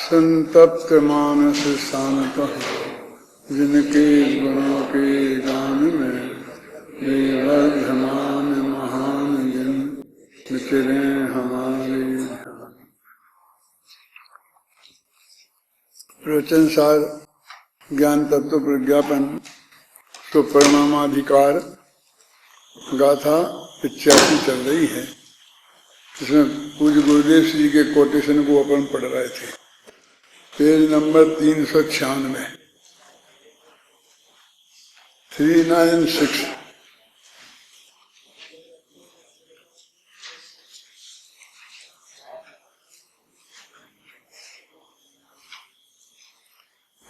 संतप्त मानस शांत जिनके गुणों के गान में वर्धमान महान जिन विचरे हमारे प्रवचन सार ज्ञान तत्व प्रज्ञापन तो परिणामाधिकार गाथा 85 चल रही है। इसमें पूज्य गुरुदेव जी के कोटेशन को अपन पढ़ रहे थे। Page number 396 396।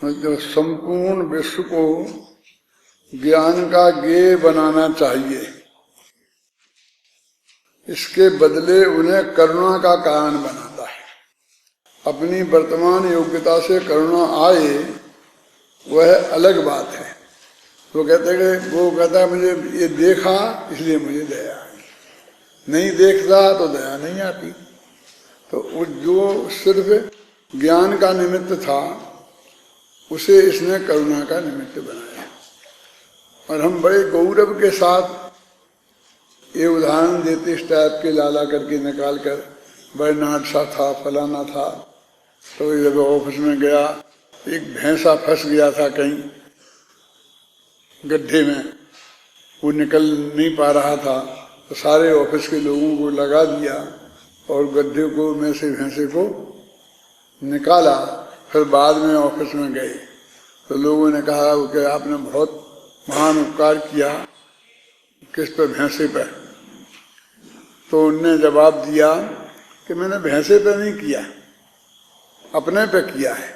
मतलब संपूर्ण विश्व को ज्ञान का गेय बनाना चाहिए, इसके बदले उन्हें करुणा का कारण बनाता है। अपनी वर्तमान योग्यता से करुणा आए वह अलग बात है। वो कहता है मुझे ये देखा इसलिए मुझे दया आई, नहीं देखता तो दया नहीं आती। तो वो जो सिर्फ ज्ञान का निमित्त था उसे इसने करुणा का निमित्त बनाया। और हम बड़े गौरव के साथ ये उदाहरण देते इस टाइप के लाला करके निकाल कर, बरनाट सा था फलाना था। तो जब ऑफिस में गया, एक भैंसा फंस गया था कहीं गड्ढे में, वो निकल नहीं पा रहा था। तो सारे ऑफिस के लोगों को लगा दिया और गड्ढे को में से भैंसे को निकाला। फिर बाद में ऑफिस में गए तो लोगों ने कहा कि आपने बहुत महान उपकार किया। किस पर? भैंसे पर। तो उनने जवाब दिया कि मैंने भैंसे पर नहीं किया, अपने पे किया है।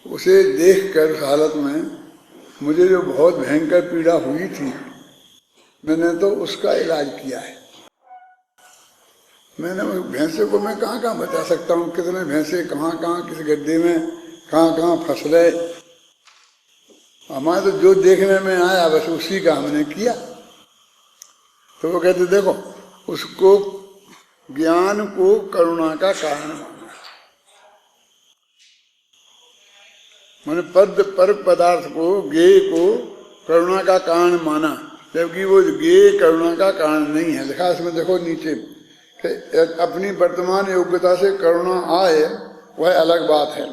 उसे देखकर उस हालत में मुझे जो बहुत भयंकर पीड़ा हुई थी, मैंने तो उसका इलाज किया है। मैंने भैंसे को मैं कहाँ बचा सकता हूँ, कितने भैंसे कहाँ किस गड्ढे में कहाँ फंस रहे। हमारे तो जो देखने में आया बस उसी का हमने किया। तो वो कहते देखो, उसको ज्ञान को करुणा का कारण माना, मैंने पर पदार्थ को ज्ञेय को करुणा का कारण माना, जबकि वो ज्ञेय करुणा का कारण नहीं है। लिखा इसमें देखो नीचे कि अपनी वर्तमान योग्यता से करुणा आए वह अलग बात है।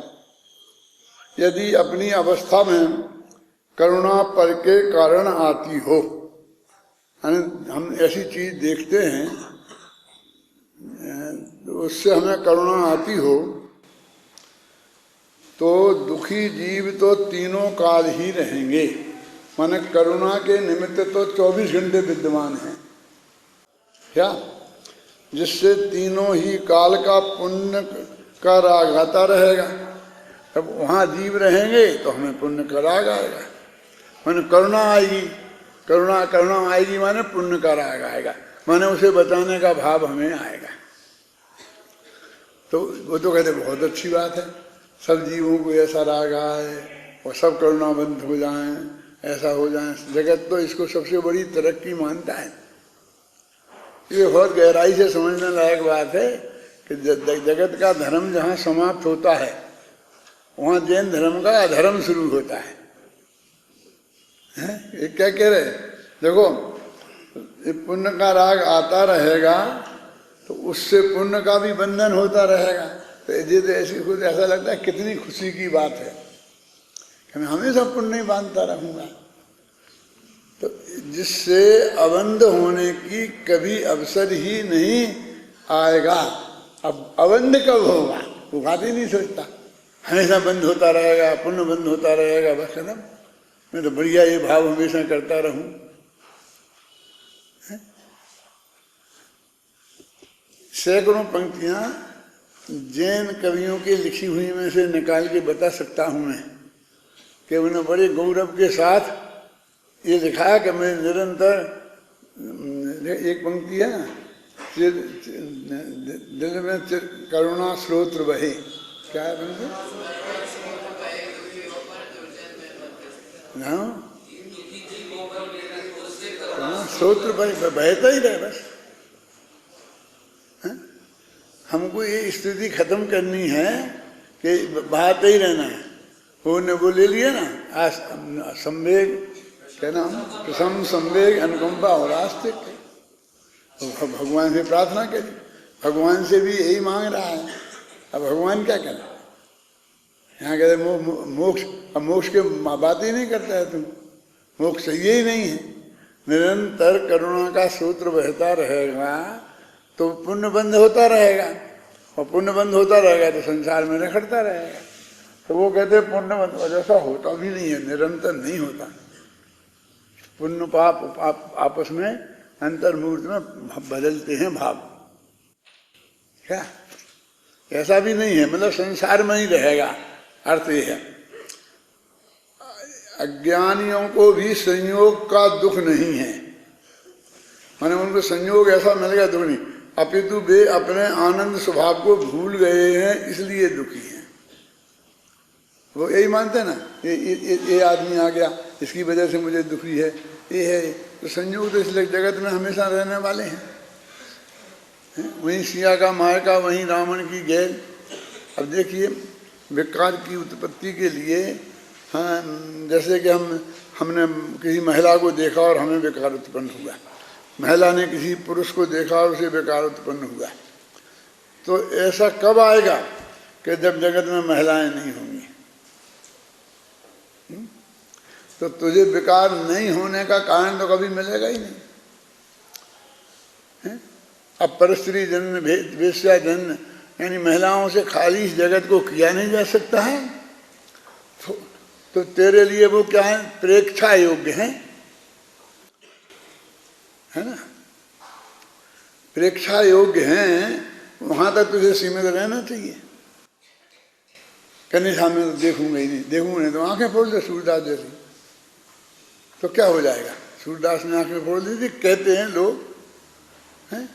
यदि अपनी अवस्था में करुणा पर के कारण आती हो, हम ऐसी चीज देखते हैं तो उससे हमें करुणा आती हो, तो दुखी जीव तो तीनों काल ही रहेंगे। माने करुणा के निमित्त तो 24 घंटे विद्यमान है क्या, जिससे तीनों ही काल का पुण्य का राग आता रहेगा। अब वहाँ जीव रहेंगे तो हमें पुण्य का राग आएगा, माने करुणा आएगी। करुणा आएगी माने पुण्य का राग आएगा, माने उसे बचाने का भाव हमें आएगा। तो वो तो कहते बहुत अच्छी बात है, सब जीवों को ऐसा राग आए और सब करुणाबंध हो जाएं, ऐसा हो जाए। जगत तो इसको सबसे बड़ी तरक्की मानता है। ये बहुत गहराई से समझने लायक बात है कि जगत का धर्म जहाँ समाप्त होता है वहाँ जैन धर्म का अधर्म शुरू होता है। ये क्या कह रहे? देखो, ये पुण्य का राग आता रहेगा तो उससे पुण्य का भी बंधन होता रहेगा। तो ऐसी खुद ऐसा लगता है कितनी खुशी की बात है कि मैं हमेशा पुण्य ही बांधता रहूंगा। तो जिससे अबंध होने की कभी अवसर ही नहीं आएगा। अब अबंध कब होगा वो बात ही नहीं सोचता, हमेशा बंद होता रहेगा, पुण्य बंद होता रहेगा, बस खत्म। मैं तो बढ़िया ये भाव हमेशा करता रहूं। सैकड़ों पंक्तियां जैन कवियों की लिखी हुई में से निकाल के बता सकता हूं मैं कि उन्हें बड़े गौरव के साथ ये लिखा है कि मैं निरंतर, एक पंक्ति है ना, दिल में करुणा स्रोत बहे, क्या है पंक्ति? स्रोत बहता ही रहे बस। हमको ये स्थिति खत्म करनी है कि बहाते ही रहना है। उन्होंने वो ले लिया ना, आज संवेग, क्या नाम, प्रसम, संवेग, अनुकंपा और आस्तिक। तो भगवान से प्रार्थना करी, भगवान से भी यही मांग रहा है। अब भगवान क्या करे, यहाँ कहते मोक्ष, अब मोक्ष के बात ही नहीं करता है तुम, मोक्ष ये ही नहीं है। निरंतर करुणा का सूत्र बहता रहेगा तो पुण्य बंद होता रहेगा, और पुण्य बंद होता रहेगा तो संसार में रखड़ता रहेगा। तो वो कहते हैं पुण्य बंद, और ऐसा होता भी नहीं है, निरंतर नहीं होता। पुण्य पाप आपस में अंतर्मूर्त में बदलते हैं भाव, क्या ऐसा भी नहीं है, मतलब संसार में ही रहेगा। अर्थ ये है, अज्ञानियों को भी संयोग का दुख नहीं है, माने उनको संयोग ऐसा मिलेगा दुख नहीं, अपितु वे अपने आनंद स्वभाव को भूल गए हैं इसलिए दुखी हैं। वो यही मानते हैं ना, ये आदमी आ गया इसकी वजह से मुझे दुखी है, ये है तो संयोग तो इसलिए जगत में हमेशा रहने वाले हैं। वहीं सिया का माया का, वहीं रावण की गैल। अब देखिए विकार की उत्पत्ति के लिए, हाँ, जैसे कि हमने किसी महिला को देखा और हमें विकार उत्पन्न हुआ, महिला ने किसी पुरुष को देखा और उसे विकार उत्पन्न हुआ, तो ऐसा कब आएगा कि जब जगत में महिलाएं नहीं होंगी। तो तुझे विकार नहीं होने का कारण तो कभी मिलेगा ही नहीं। अब परस्त्री जन्म, वेश्या जन्म, यानी महिलाओं से खाली इस जगत को किया नहीं जा सकता है, तो तेरे लिए वो क्या है, प्रेक्षा योग्य है ना, प्रेक्षा योग्य हैं, वहां तक तुझे सीमित रहना चाहिए। कहने सामने तो देखूंगा ही नहीं, देखूंगा नहीं तो आंखें फोड़ दे सूरदास जैसी, तो क्या हो जाएगा। सूरदास ने आंखें फोड़ दी थी, कहते हैं लोग, हैं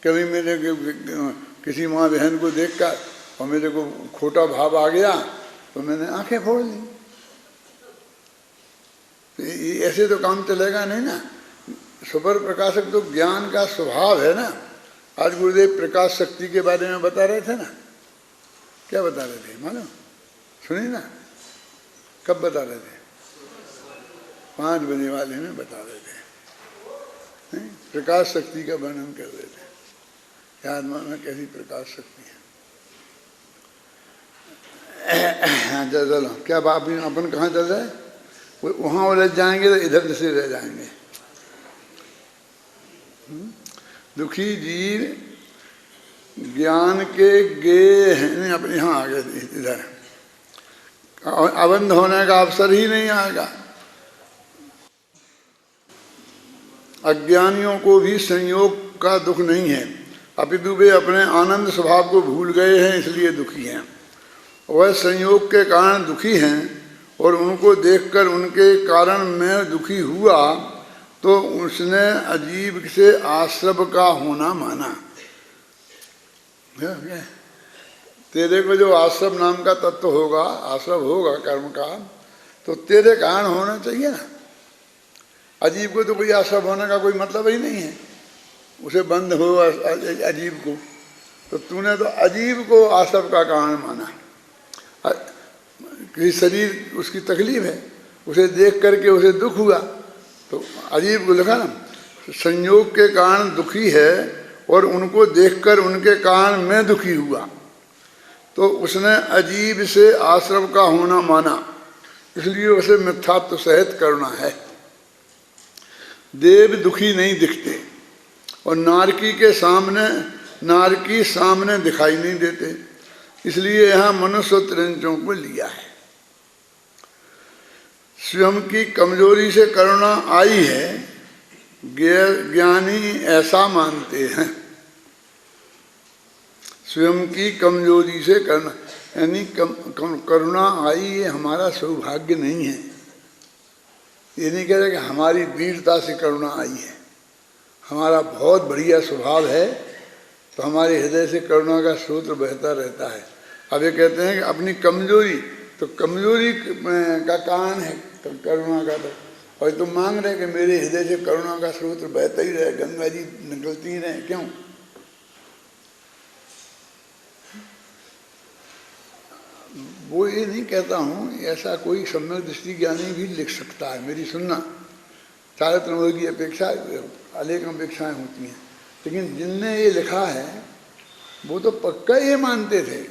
कभी मेरे किसी माँ बहन को देखकर और मेरे को खोटा भाव आ गया तो मैंने आंखें फोड़ ली। ऐसे तो काम चलेगा नहीं ना। सुपर प्रकाशक तो ज्ञान का स्वभाव है ना। आज गुरुदेव प्रकाश शक्ति के बारे में बता रहे थे ना, क्या बता रहे थे मालूम, सुनिए ना, कब बता रहे थे, 5 बजे वाले में बता रहे थे, प्रकाश शक्ति का वर्णन कर रहे थे। आत्मा में कैसी प्रकाश शक्ति है। चलो क्या अपन कहाँ चल रहे, वहां उलझ जाएंगे तो इधर से रह जाएंगे। दुखी जीव ज्ञान के गे हैं अपने, यहाँ आ गए इधर, अबंध होने का अवसर ही नहीं आएगा। अज्ञानियों को भी संयोग का दुख नहीं है, अपितु वे अपने आनंद स्वभाव को भूल गए हैं इसलिए दुखी हैं। वह संयोग के कारण दुखी हैं और उनको देखकर उनके कारण मैं दुखी हुआ तो उसने अजीब से आश्रव का होना माना। तेरे को जो आश्रव नाम का तत्व होगा, आश्रव होगा कर्म का, तो तेरे कारण होना चाहिए ना। अजीब को तो कोई आश्रव होने का कोई मतलब ही नहीं है, उसे बंद हो अजीब को, तो तूने तो अजीब को आश्रव का कारण माना। किसी शरीर उसकी तकलीफ है, उसे देख करके उसे दुख हुआ तो अजीब को लिखा ना, संयोग के कारण दुखी है और उनको देखकर उनके कारण मैं दुखी हुआ, तो उसने अजीब से आश्रव का होना माना, इसलिए उसे मिथ्यात्व सहित करना है। देव दुखी नहीं दिखते और नारकी सामने दिखाई नहीं देते, इसलिए यहाँ मनुष्य त्रिंचों को लिया है। स्वयं की कमजोरी से करुणा आई है, ज्ञानी ऐसा मानते हैं। स्वयं की कमजोरी से करुणा, यानी करुणा आई, ये हमारा सौभाग्य नहीं है। ये नहीं कह रहे कि हमारी वीरता से करुणा आई है, हमारा बहुत बढ़िया स्वभाव है तो हमारे हृदय से करुणा का सूत्र बहता रहता है। अब ये कहते हैं कि अपनी कमजोरी, तो कमजोरी का कारण है करुणा का, तो और तुम मांग रहे कि मेरे हृदय से करुणा का सूत्र बहता ही रहे, गंगा जी निकलती ही रहे, क्यों? वो ये नहीं कहता हूँ, ऐसा कोई सम्यक दृष्टि ज्ञानी भी लिख सकता है, मेरी सुनना। चारित्र की अपेक्षा अनेक अपेक्षाएं होती हैं, लेकिन जिनने ये लिखा है वो तो पक्का ये मानते थे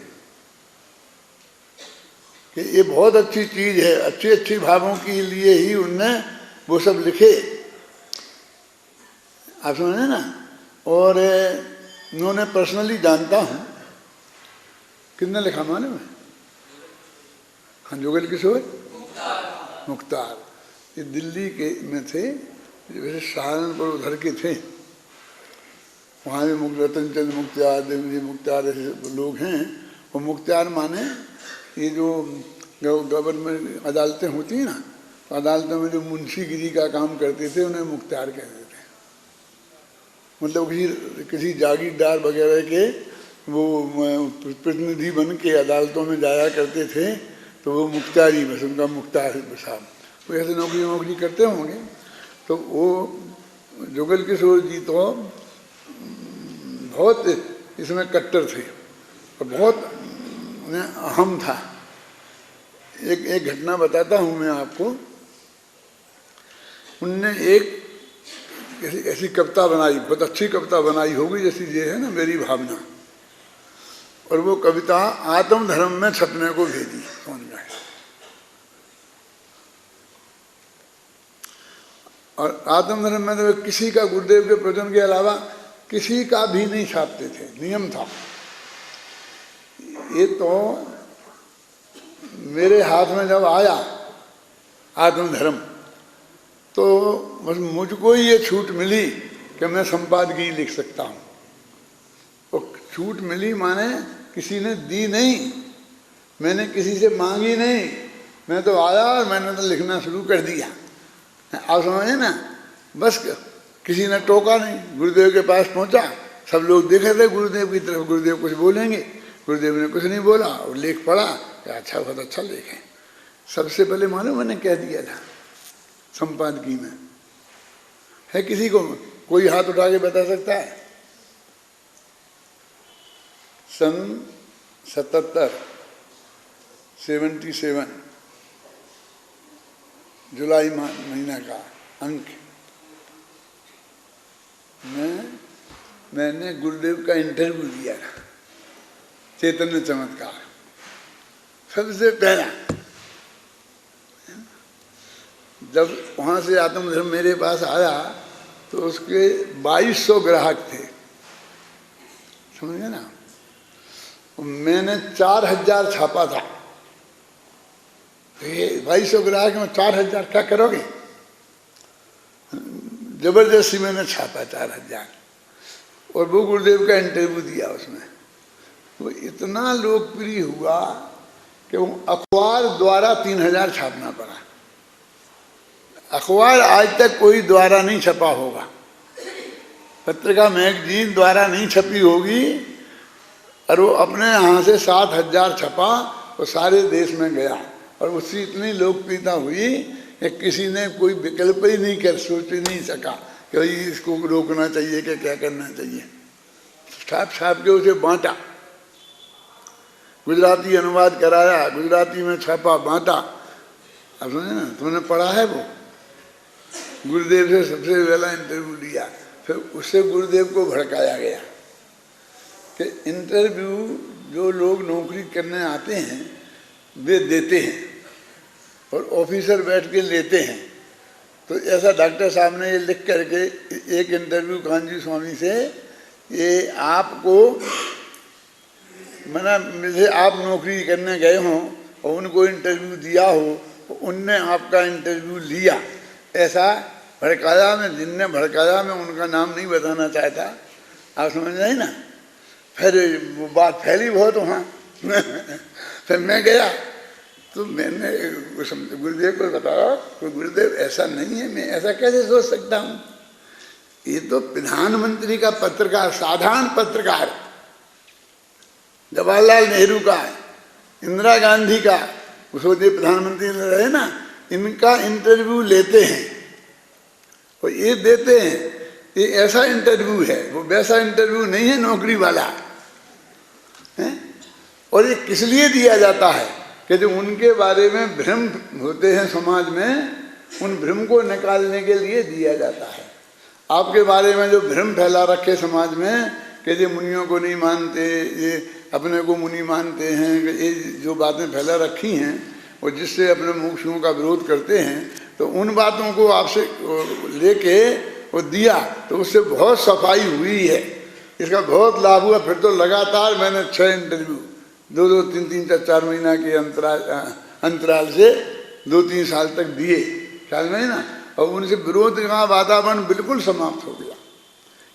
कि ये बहुत अच्छी चीज है, अच्छी अच्छी भावों के लिए ही उनने वो सब लिखे। आप समझे ना। और उन्होंने पर्सनली जानता हूँ, किसने लिखा मालूम है? हाँ, जुगल किशोर मुख्तार। ये दिल्ली के में थे, वैसे सहारनपुर उधर के थे, वहाँ भी रतन चंद मुख्तार, देवजी मुख्तार ऐसे लोग हैं। वो मुख्तार माने ये जो गवर्नमेंट अदालतें होती हैं ना, तो अदालतों में जो मुंशीगिरी का काम करते थे उन्हें मुख्तार कहते थे। मतलब किसी जागीरदार वगैरह के वो प्रतिनिधि बन के अदालतों में जाया करते थे, तो वो मुख्तारी, बस उनका मुख्तार साहब। वो ऐसे नौकरी करते होंगे। तो वो जुगल किशोर जी तो बहुत इसमें कट्टर थे और बहुत उन्हें अहम था। एक घटना बताता हूँ मैं आपको। उनने एक ऐसी कविता बनाई, बहुत अच्छी कविता बनाई होगी, जैसी ये है ना मेरी भावना। और वो कविता आत्मधर्म में छपने को भेजी। कौन गए? और आत्मधर्म में तो किसी का, गुरुदेव के प्रवचन के अलावा किसी का भी नहीं छापते थे, नियम था। ये तो मेरे हाथ में जब आया आत्मधर्म, तो बस मुझको ही ये छूट मिली कि मैं संपादकीय लिख सकता हूँ। तो छूट मिली माने किसी ने दी नहीं, मैंने किसी से मांगी नहीं, मैं तो आया और मैंने तो लिखना शुरू कर दिया। आप समझे ना। बस किसी ने टोका नहीं, गुरुदेव के पास पहुंचा, सब लोग देख रहे थे गुरुदेव की तरफ, गुरुदेव कुछ बोलेंगे, गुरुदेव ने कुछ नहीं बोला और लेख पढ़ा कि अच्छा, बहुत अच्छा लेख है। सबसे पहले मालूम मैंने कह दिया था संपादकीय में है। किसी को कोई हाथ उठा के बता सकता है? सन 77 जुलाई महीना का अंक। मैंने गुरुदेव का इंटरव्यू दिया था, चैतन्य चमत्कार, सबसे पहला। जब वहाँ से आत्मधर्म मेरे पास आया तो उसके 2200 ग्राहक थे, समझे ना। मैंने 4000 छापा था। ये 2200 ग्राहक में 4000 क्या करोगे? जबरदस्ती मैंने छापा 4000। और वो गुरुदेव का इंटरव्यू दिया उसमें। वो इतना लोकप्रिय हुआ कि वो अखबार द्वारा 3000 छापना पड़ा। अखबार आज तक कोई द्वारा नहीं छपा होगा, पत्रिका मैगजीन द्वारा नहीं छपी होगी। और वो अपने यहाँ से 7000 छपा, वो सारे देश में गया। और उसकी इतनी लोकप्रियता हुई कि किसी ने कोई विकल्प ही नहीं कर, सोच ही नहीं सका कि भाई इसको रोकना चाहिए कि क्या करना चाहिए। छाप के उसे बांटा, गुजराती अनुवाद कराया, गुजराती में छापा, बांटा। अब समझे ना, तुमने पढ़ा है वो। गुरुदेव से सबसे पहला इंटरव्यू लिया, फिर उससे गुरुदेव को भड़काया गया कि इंटरव्यू जो लोग नौकरी करने आते हैं वे देते हैं और ऑफिसर बैठ के लेते हैं। तो ऐसा डॉक्टर साहब ने ये लिख करके एक इंटरव्यू कांजी स्वामी से, ये आपको मना मुझे, आप नौकरी करने गए हों और उनको इंटरव्यू दिया हो, तो उनने आपका इंटरव्यू लिया, ऐसा भड़काया। मैं जिनने भड़काया मैं उनका नाम नहीं बताना चाहता, आप समझ रहे ना। फिर वो बात फैली बहुत वहाँ। फिर मैं गया तो मैंने गुरुदेव को बताया कि गुरुदेव ऐसा नहीं है, मैं ऐसा कैसे सोच सकता हूँ। ये तो प्रधानमंत्री का पत्रकार, साधारण पत्रकार, जवाहरलाल नेहरू का, इंदिरा गांधी का, उसको प्रधानमंत्री रहे ना, इनका इंटरव्यू लेते हैं और ये देते हैं। ये ऐसा इंटरव्यू है, वो वैसा इंटरव्यू नहीं है नौकरी वाला है। और ये किस लिए दिया जाता है? कि जो उनके बारे में भ्रम होते हैं समाज में, उन भ्रम को निकालने के लिए दिया जाता है। आपके बारे में जो भ्रम फैला रखे समाज में कि ये मुनियों को नहीं मानते, ये अपने को मुनि मानते हैं, ये जो बातें फैला रखी हैं और जिससे अपने मुमुक्षुओं का विरोध करते हैं, तो उन बातों को आपसे लेके वो दिया तो उससे बहुत सफाई हुई है, इसका बहुत लाभ हुआ। फिर तो लगातार मैंने 6 इंटरव्यू 2-2, 3-3, 4-4 महीना के अंतराल से 2-3 साल तक दिए, ख्याल में ना, और उनसे विरोध का वातावरण बिल्कुल समाप्त हो गया।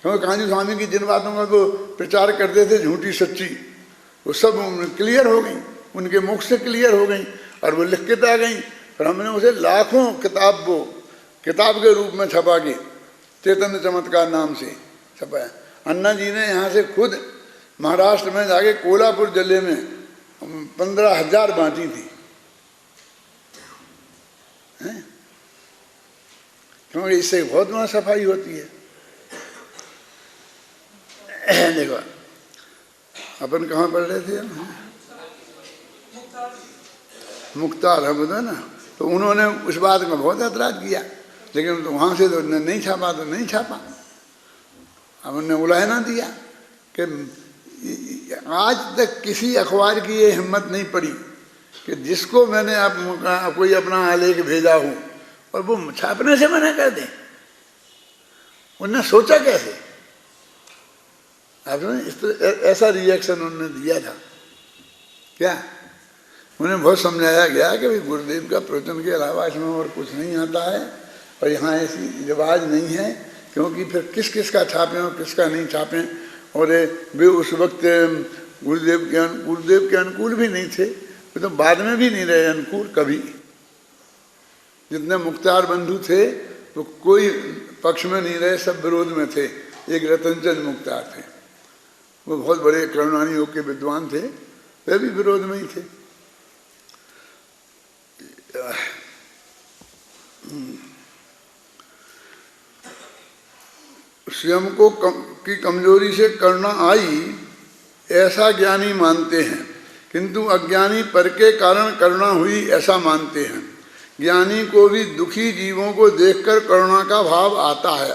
क्योंकि कांजी स्वामी की जिन बातों का वो प्रचार करते थे झूठी सच्ची, वो सब क्लियर हो गई, उनके मुख से क्लियर हो गई और वो लिख के आ गई। फिर हमने उसे लाखों किताब के रूप में छपा के चैतन्य चमत्कार नाम से छपाया। अन्ना जी ने यहाँ से खुद महाराष्ट्र में जाके कोल्हापुर जिले में 15,000 बांटी थी, क्योंकि इससे बहुत बड़ा सफाई होती है। देखो अपन कहाँ पढ़ रहे थे, मुख्तार हम बताए ना, तो उन्होंने उस बात में बहुत ऐतराज किया, लेकिन तो वहाँ से तो नहीं छापा, तो नहीं छापा। अब उन्होंने उलाहना दिया कि आज तक किसी अखबार की ये हिम्मत नहीं पड़ी कि जिसको मैंने आप कोई अपना आलेख भेजा हो और वो छापने से मना कर दे। उन्होंने सोचा कैसे, आपने ऐसा रिएक्शन उन्होंने दिया था क्या? उन्हें बहुत समझाया गया कि भाई गुरुदेव का प्रवचन के अलावा इसमें और कुछ नहीं आता है और यहाँ ऐसी रिवाज नहीं है, क्योंकि फिर किस किस का छापें और किसका नहीं छापें। और वे उस वक्त गुरुदेव के अनुकूल भी नहीं थे, वे तो बाद में भी नहीं रहे अनुकूल कभी। जितने मुख्तार बंधु थे वो कोई पक्ष में नहीं रहे, सब विरोध में थे। एक रतनचंद मुख्तार थे, वो बहुत बड़े करुणानी योग के विद्वान थे, वे भी विरोध में ही थे। स्वयं को की कमजोरी से करुणा आई ऐसा ज्ञानी मानते हैं, किंतु अज्ञानी पर के कारण करुणा हुई ऐसा मानते हैं। ज्ञानी को भी दुखी जीवों को देखकर करुणा का भाव आता है।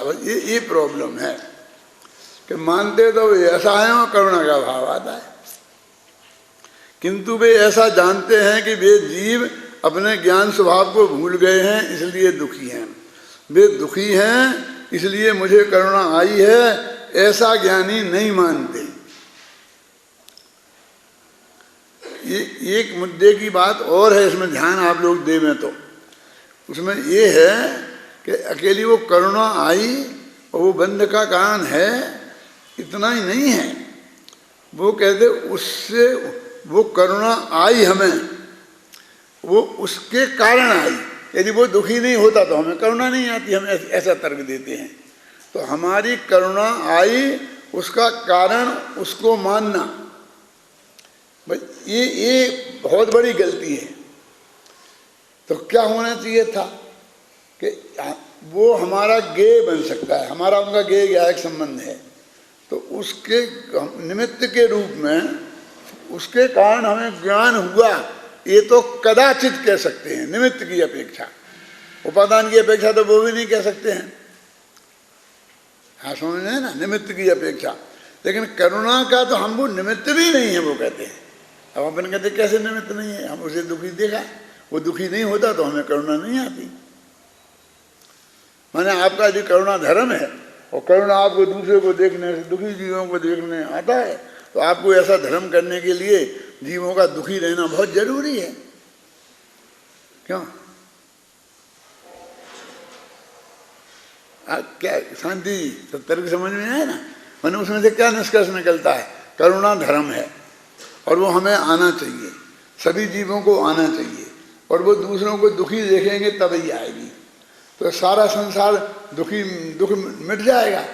ये प्रॉब्लम है कि मानते तो वे ऐसा है और करुणा का भाव आता है, किंतु वे ऐसा जानते हैं कि वे जीव अपने ज्ञान स्वभाव को भूल गए हैं, इसलिए दुखी हैं। वे दुखी हैं इसलिए मुझे करुणा आई है, ऐसा ज्ञानी नहीं मानते। ये एक मुद्दे की बात और है, इसमें ध्यान आप लोग देवें तो उसमें ये है कि अकेली वो करुणा आई और वो बंध का कारण है, इतना ही नहीं है। वो कहते उससे वो करुणा आई हमें, वो उसके कारण आई। यदि वो दुखी नहीं होता तो हमें करुणा नहीं आती, हम ऐसा तर्क देते हैं। तो हमारी करुणा आई, उसका कारण उसको मानना, ये बहुत बड़ी गलती है। तो क्या होना चाहिए था कि वो हमारा गेय बन सकता है, हमारा उनका गेय ज्ञायक संबंध है, तो उसके निमित्त के रूप में उसके कारण हमें ज्ञान हुआ, ये तो कदाचित कह सकते हैं, निमित्त की अपेक्षा। उपादान की अपेक्षा तो वो भी नहीं कह सकते हैं, हाँ समझ रहे हैं ना, निमित्त की अपेक्षा। लेकिन करुणा का तो हम वो निमित्त भी नहीं है, वो कहते हैं। अब अपन कहते कैसे निमित्त नहीं है, हम उसे दुखी देखा, वो दुखी नहीं होता तो हमें करुणा नहीं आती। माने आपका जो करुणा धर्म है और करुणा आपको दूसरे को देखने से, दुखी जीवों को देखने आता है, तो आपको ऐसा धर्म करने के लिए जीवों का दुखी रहना बहुत जरूरी है। क्यों? क्या शांति तर्क समझ में आए ना? मैंने उसमें से क्या निष्कर्ष निकलता है? करुणा धर्म है और वो हमें आना चाहिए, सभी जीवों को आना चाहिए, और वो दूसरों को दुखी देखेंगे तभी आएगी। तो सारा संसार दुख मिट जाएगा,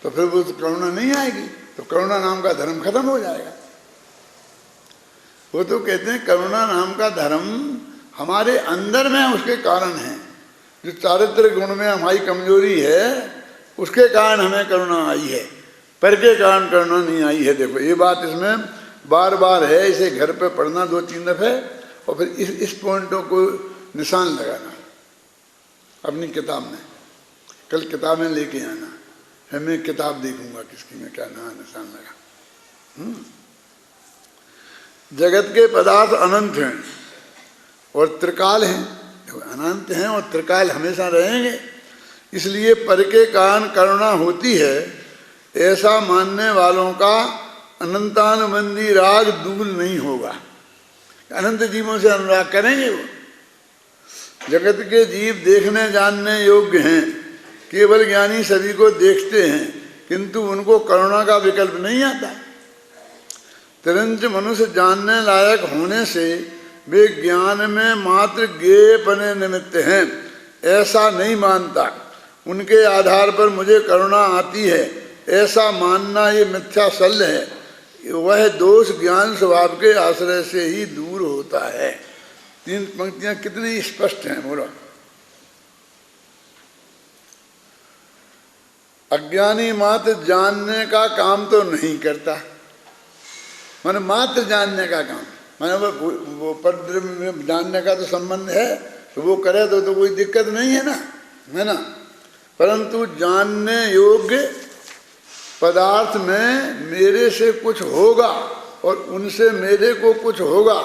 तो फिर वो करुणा नहीं आएगी, तो करुणा नाम का धर्म खत्म हो जाएगा। वो तो कहते हैं करुणा नाम का धर्म हमारे अंदर में उसके कारण है। जो चारित्र गुण में हमारी कमजोरी है उसके कारण हमें करुणा आई है, पर के कारण करुणा नहीं आई है। देखो ये बात इसमें बार बार है, इसे घर पे पढ़ना 2-3 दफे और फिर इस पॉइंटों को निशान लगाना अपनी किताब में। कल किताबें लेके आना है, मैं किताब देखूंगा किसकी में क्या निशान लगा। जगत के पदार्थ अनंत हैं और त्रिकाल हैं, अनंत हैं और त्रिकाल हमेशा रहेंगे, इसलिए पर के कारण करुणा होती है, ऐसा मानने वालों का अनंतानुबंधी राग दूर नहीं होगा। अनंत जीवों से अनुराग करेंगे वो। जगत के जीव देखने जानने योग्य हैं, केवल ज्ञानी सभी को देखते हैं, किंतु उनको करुणा का विकल्प नहीं आता। तिरंच मनुष्य जानने लायक होने से वे ज्ञान में मात्र ज्ञेयपने निमित्त हैं, ऐसा नहीं मानता। उनके आधार पर मुझे करुणा आती है, ऐसा मानना ये मिथ्या शल्य है। वह दोष ज्ञान स्वभाव के आश्रय से ही दूर होता है। 3 पंक्तियां कितनी स्पष्ट हैं, बोलो। अज्ञानी मात्र जानने का काम तो नहीं करता, माने मात्र जानने का काम, माने वो परब्रह्म में जानने का तो संबंध है, तो वो करे तो कोई दिक्कत नहीं है ना, है ना। परंतु जानने योग्य पदार्थ में मेरे से कुछ होगा और उनसे मेरे को कुछ होगा,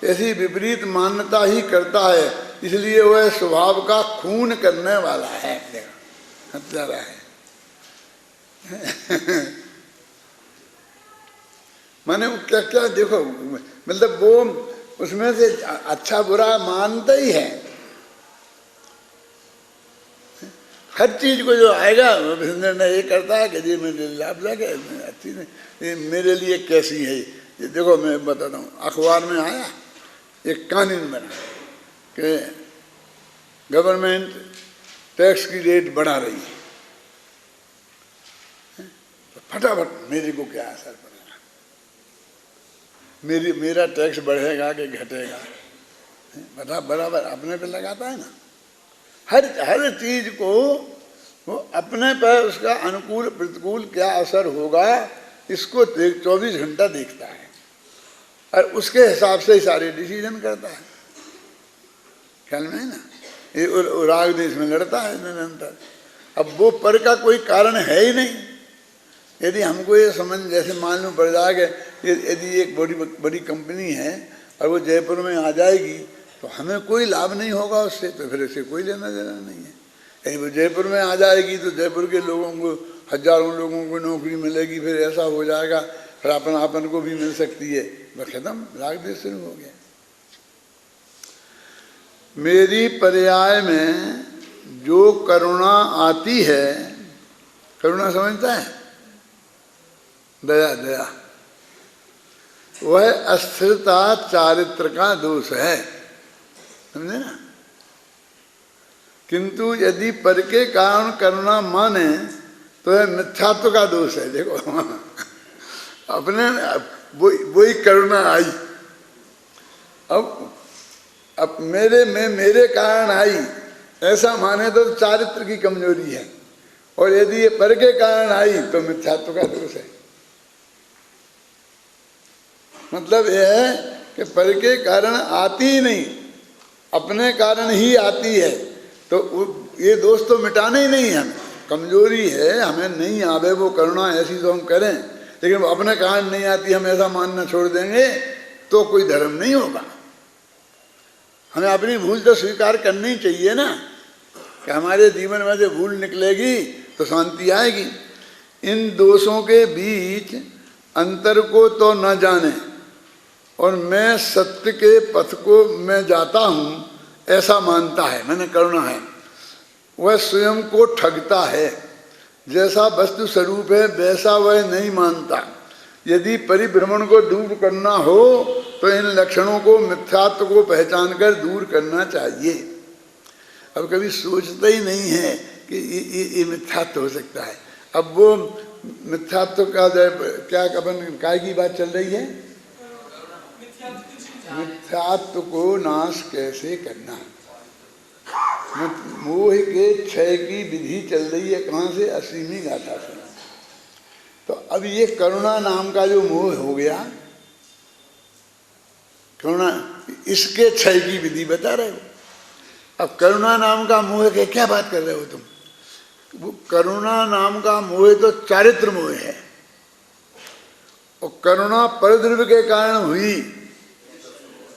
ऐसी विपरीत मान्यता ही करता है। इसलिए वह स्वभाव का खून करने वाला है, हत्यारा है। माने वो क्या क्या देखो, मतलब वो उसमें से अच्छा बुरा मानता ही है। हर चीज को जो आएगा निर्णय ये करता है कि जी मेरे लाभ लगे, अच्छी नहीं, मेरे लिए कैसी है ये। देखो मैं बताता हूँ, अखबार में आया एक कानून बना कि गवर्नमेंट टैक्स की रेट बढ़ा रही है, तो फटाफट मेरे को क्या असर पड़ेगा, मेरा टैक्स बढ़ेगा कि घटेगा, बराबर अपने पे लगाता है ना। हर चीज को वो अपने पर उसका अनुकूल प्रतिकूल क्या असर होगा, इसको 24 घंटा देखता है और उसके हिसाब से ही सारे डिसीजन करता है। ख्याल में है ना, ये राग देश में लड़ता है निरंतर। अब वो पर का कोई कारण है ही नहीं। यदि हमको ये समझ जैसे मालूम पड़ जाएगा यदि एक बड़ी कंपनी है और वो जयपुर में आ जाएगी तो हमें कोई लाभ नहीं होगा उससे, तो फिर इससे कोई लेना देना नहीं है। यदि वो जयपुर में आ जाएगी तो जयपुर के लोगों को, हजारों लोगों को नौकरी मिलेगी, फिर ऐसा हो जाएगा, फिर अपन को भी मिल सकती है, बस खत्म, राग देश शुरू हो गया। मेरी पर्याय में जो करुणा आती है, करुणा समझता है, दया दया, वह अस्थिरता चारित्र का दोष है, समझे ना। किंतु यदि पर के कारण करुणा माने तो यह मिथ्यात्व का दोष है। देखो अपने वही करुणा आई, अब मेरे में मेरे कारण आई ऐसा माने तो चारित्र की कमजोरी है, और यदि ये पर के कारण आई तो मिथ्यात्व का दोष है। मतलब यह है कि पर के कारण आती ही नहीं, अपने कारण ही आती है, तो ये दोष तो मिटाना ही नहीं है। कमजोरी है, हमें नहीं आवे वो करुणा ऐसी तो हम करें, लेकिन अपने कारण नहीं आती हम ऐसा मानना छोड़ देंगे तो कोई धर्म नहीं होगा। हमें अपनी भूल तो स्वीकार करनी चाहिए ना, कि हमारे जीवन में से भूल निकलेगी तो शांति आएगी। इन दोषों के बीच अंतर को तो न जाने और मैं सत्य के पथ को मैं जाता हूँ ऐसा मानता है, मैंने करुणा है, वह स्वयं को ठगता है। जैसा वस्तु स्वरूप है वैसा वह नहीं मानता। यदि परिभ्रमण को दूर करना हो तो इन लक्षणों को, मिथ्यात्व को पहचान कर दूर करना चाहिए। अब कभी सोचता ही नहीं है कि ये मिथ्यात्व हो सकता है। अब वो मिथ्यात्व का क्या काय की बात चल रही है, मिथ्यात्व को नाश कैसे करना, मोह के क्षय की विधि चल रही है, कहाँ से, 80वीं गाथा से। तो अब ये करुणा नाम का जो मोह हो गया, करुणा इसके क्षय की विधि बता रहे हो। अब करुणा नाम का मोह के क्या बात कर रहे हो तुम? वो करुणा नाम का मोह तो चारित्र मोह है, और करुणा परद्रव्य के कारण हुई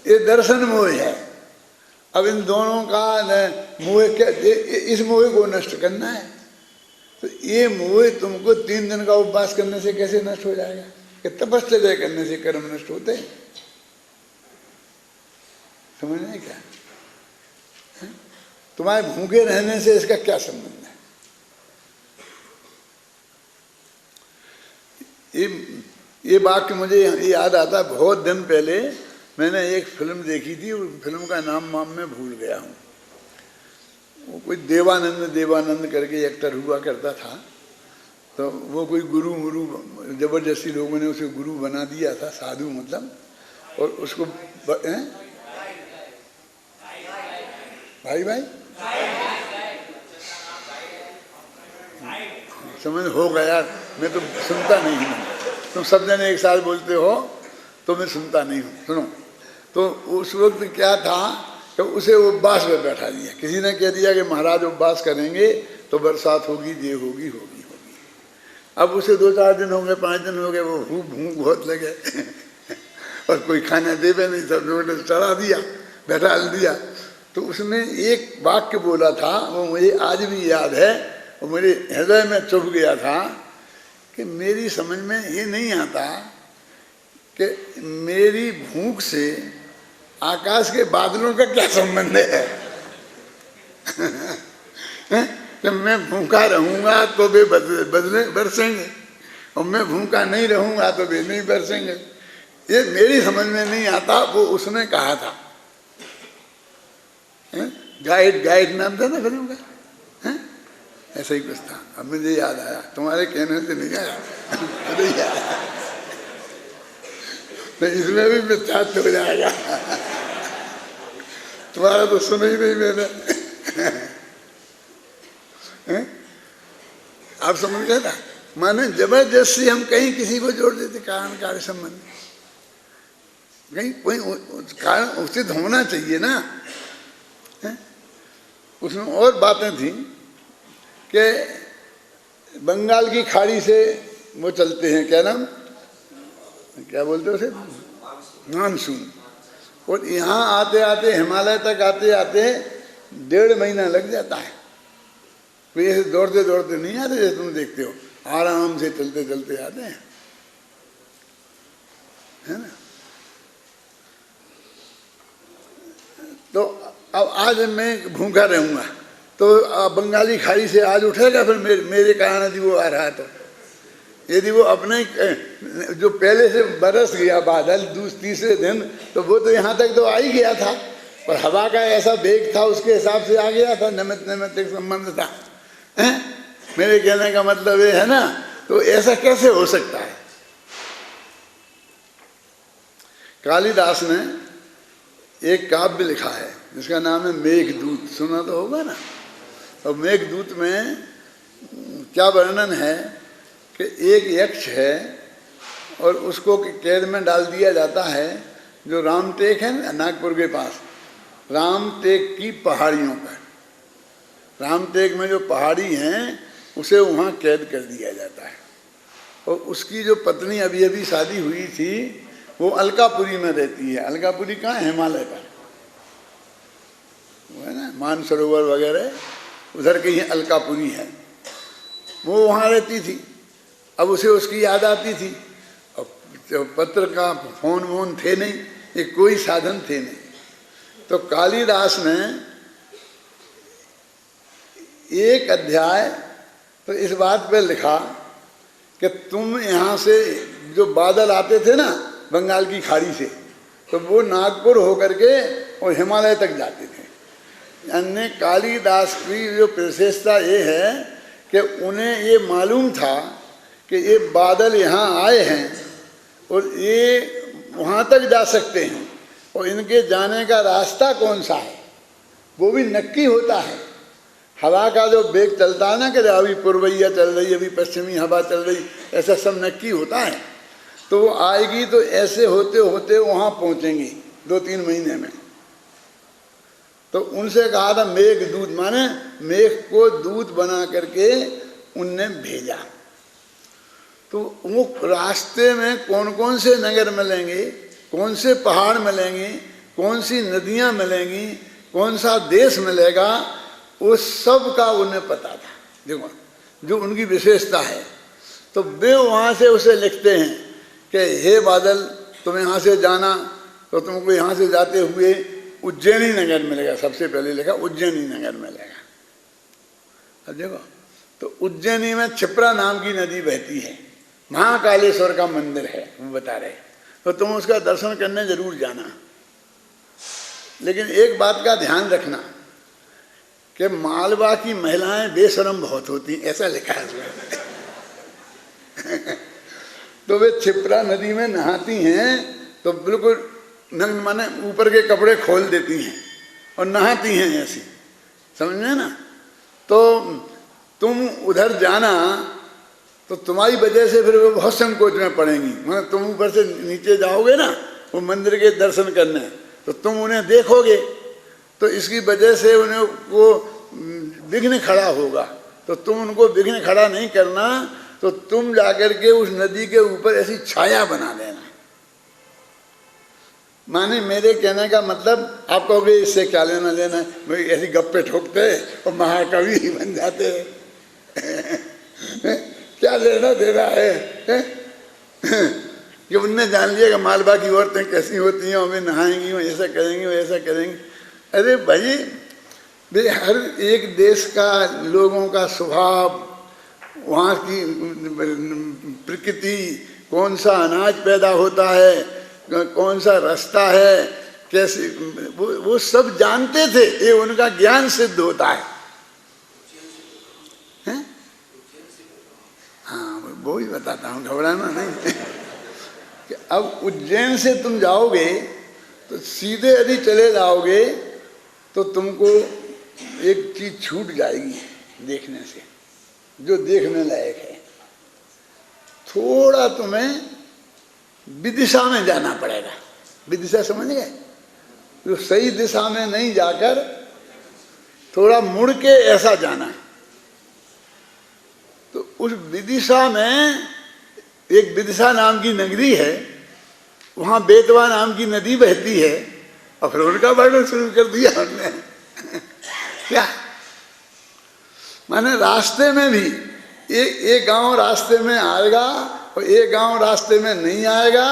ये दर्शन मोह है। अब इन दोनों का मोह क्या, इस मोह को नष्ट करना है, तो ये मोह तुमको 3 दिन का उपवास करने से कैसे नष्ट हो जाएगा? कि तपस्या करने से कर्म नष्ट होते हैं? समझ नहीं क्या? तुम्हारे भूखे रहने से इसका क्या संबंध है? ये वाक्य मुझे याद आता, बहुत दिन पहले मैंने एक फिल्म देखी थी, उस फिल्म का नाम मैं भूल गया हूँ। वो कोई देवानंद करके एक्टर हुआ करता था, तो वो कोई गुरु जबरदस्ती लोगों ने उसे गुरु बना दिया था, साधु मतलब, और उसको भाई समझ हो गया। मैं तो सुनता नहीं हूँ, तुम सब जने एक साथ बोलते हो तो मैं सुनता नहीं हूँ। सुनो, तो उस वक्त क्या था कि उसे उपवास में बैठा दिया। किसी ने कह दिया कि महाराज उपवास करेंगे तो बरसात होगी, ये होगी। अब उसे 2-4 दिन हो गए, 5 दिन हो गए, वो भूख बहुत लगे और कोई खाना देवे नहीं, सब लोगों ने चढ़ा दिया, बैठा दिया। तो उसने एक वाक्य बोला था, वो मुझे आज भी याद है, वो मेरे हृदय में चुभ गया था कि मेरी समझ में ये नहीं आता कि मेरी भूख से आकाश के बादलों का क्या संबंध है? कि मैं भूखा रहूंगा तो वे बदले बरसेंगे, और मैं भूखा नहीं रहूंगा तो वे नहीं बरसेंगे। ये मेरी समझ में नहीं आता। वो उसने कहा था, गाइड नाम था ना फिल्म का, ऐसा ही कुछ था। अब मुझे याद आया, तुम्हारे कहने से नहीं आया। नहीं आया तो इसमें भी मिथ्यात्व हो जाएगा। तुम्हारा तो सुना ही नहीं मैंने। आप समझ गए ना? माने जबरदस्ती हम कहीं किसी को जोड़ देते, कारण कार्य संबंध, कहीं कोई कारण उचित होना चाहिए ना। उसमें और बातें थी कि बंगाल की खाड़ी से वो चलते हैं, क्या नाम, क्या बोलते हैं उसे, मानसून, और यहाँ आते आते हिमालय तक आते आते 1.5 महीना लग जाता है। वे ऐसे दौड़ते दौड़ते नहीं आते जैसे तुम देखते हो, आराम से चलते चलते आते हैं, है ना। तो अब आज मैं भूखा रहूंगा तो बंगाली खाड़ी से आज उठेगा फिर मेरे कारण यदि वो आ रहा है तो, यदि वो अपने जो पहले से बरस गया बादल तीसरे दिन, तो वो तो यहाँ तक तो आ ही गया था, पर हवा का ऐसा वेग था उसके हिसाब से आ गया था, निमित्त एक संबंध था। मेरे कहने का मतलब ये है ना, तो ऐसा कैसे हो सकता है? कालिदास ने एक काव्य लिखा है जिसका नाम है मेघदूत, सुना तो होगा ना। और मेघदूत में क्या वर्णन है कि एक यक्ष है और उसको कैद में डाल दिया जाता है, जो रामटेक है ना नागपुर के पास, रामटेक की पहाड़ियों पर, रामटेक में जो पहाड़ी हैं उसे वहाँ कैद कर दिया जाता है। और उसकी जो पत्नी अभी अभी शादी हुई थी वो अलकापुरी में रहती है। अलकापुरी कहाँ है? हिमालय पर, वो है ना मानसरोवर वगैरह, उधर कहीं अलकापुरी है, वो वहाँ रहती थी। अब उसे उसकी याद आती थी, अब पत्र का फोन वोन थे नहीं, ये कोई साधन थे नहीं। तो कालिदास ने एक अध्याय तो इस बात पे लिखा कि तुम यहाँ से जो बादल आते थे ना बंगाल की खाड़ी से, तो वो नागपुर होकर के और हिमालय तक जाते थे। यानी कालिदास की जो विशेषता ये है कि उन्हें ये मालूम था कि ये बादल यहाँ आए हैं और ये वहाँ तक जा सकते हैं, और इनके जाने का रास्ता कौन सा है वो भी नक्की होता है। हवा का जो वेग चलता है ना कि अभी पूर्वैया चल रही, अभी पश्चिमी हवा चल रही, ऐसा सब नक्की होता है। तो वो आएगी तो ऐसे होते होते वहाँ पहुँचेंगी। 2-3 महीने में। तो उनसे कहा था मेघ दूत, माने मेघ को दूत बना करके उनने भेजा। तो वो रास्ते में कौन कौन से नगर मिलेंगे, कौन से पहाड़ मिलेंगे, कौन सी नदियां मिलेंगी, कौन सा देश मिलेगा, वो सब का उन्हें पता था। देखो जो उनकी विशेषता है। तो वे वहाँ से उसे लिखते हैं कि हे बादल, तुम यहाँ से जाना तो तुमको यहाँ से जाते हुए उज्जैनी नगर मिलेगा। सबसे पहले लिखा उज्जैनी नगर मिलेगा। अब देखो तो उज्जैनी में क्षिप्रा नाम की नदी बहती है, महाकालेश्वर का मंदिर है, वो बता रहे। तो तुम उसका दर्शन करने जरूर जाना। लेकिन एक बात का ध्यान रखना कि मालवा की महिलाएं बेशरम बहुत होती, ऐसा लिखा है उसमें। तो वे क्षिप्रा नदी में नहाती हैं तो बिल्कुल नग्न, माने ऊपर के कपड़े खोल देती हैं और नहाती हैं ऐसी, समझ में ना। तो तुम उधर जाना तो तुम्हारी वजह से फिर वो बहुत संकोच में पड़ेंगी। मतलब तुम ऊपर से नीचे जाओगे ना वो मंदिर के दर्शन करने, तो तुम उन्हें देखोगे तो इसकी वजह से उन्हें वो विघ्न खड़ा होगा। तो तुम उनको विघ्न खड़ा नहीं करना, तो तुम जाकर के उस नदी के ऊपर ऐसी छाया बना देना। माने मेरे कहने का मतलब, आप कहोगे इससे क्या लेना देना है, भाई ऐसी गप्पे ठोकते और महाकवि ही बन जाते क्या लेना देना है? कि उनने जान लिया कि मालवा की औरतें कैसी होती हैं, हमें नहाएंगी, वो ऐसा करेंगी, वो ऐसा करेंगी। अरे भाई वे हर एक देश का लोगों का स्वभाव, वहाँ की प्रकृति, कौन सा अनाज पैदा होता है, कौन सा रास्ता है, कैसे, वो सब जानते थे। ये उनका ज्ञान सिद्ध होता है। हाँ वो ही बताता हूँ, घबराना नहीं। कि अब उज्जैन से तुम जाओगे तो सीधे यदि चले जाओगे तो तुमको एक चीज छूट जाएगी देखने से, जो देखने लायक है। थोड़ा तुम्हें विदिशा में जाना पड़ेगा। विदिशा समझ गए? जो सही दिशा में नहीं जाकर थोड़ा मुड़ के ऐसा जाना। तो उस विदिशा में एक विदिशा नाम की नगरी है, वहां बेतवा नाम की नदी बहती है, और फिर उनका वर्णन शुरू कर दिया हमने। क्या माने रास्ते में भी एक गांव रास्ते में आएगा और एक गांव रास्ते में नहीं आएगा,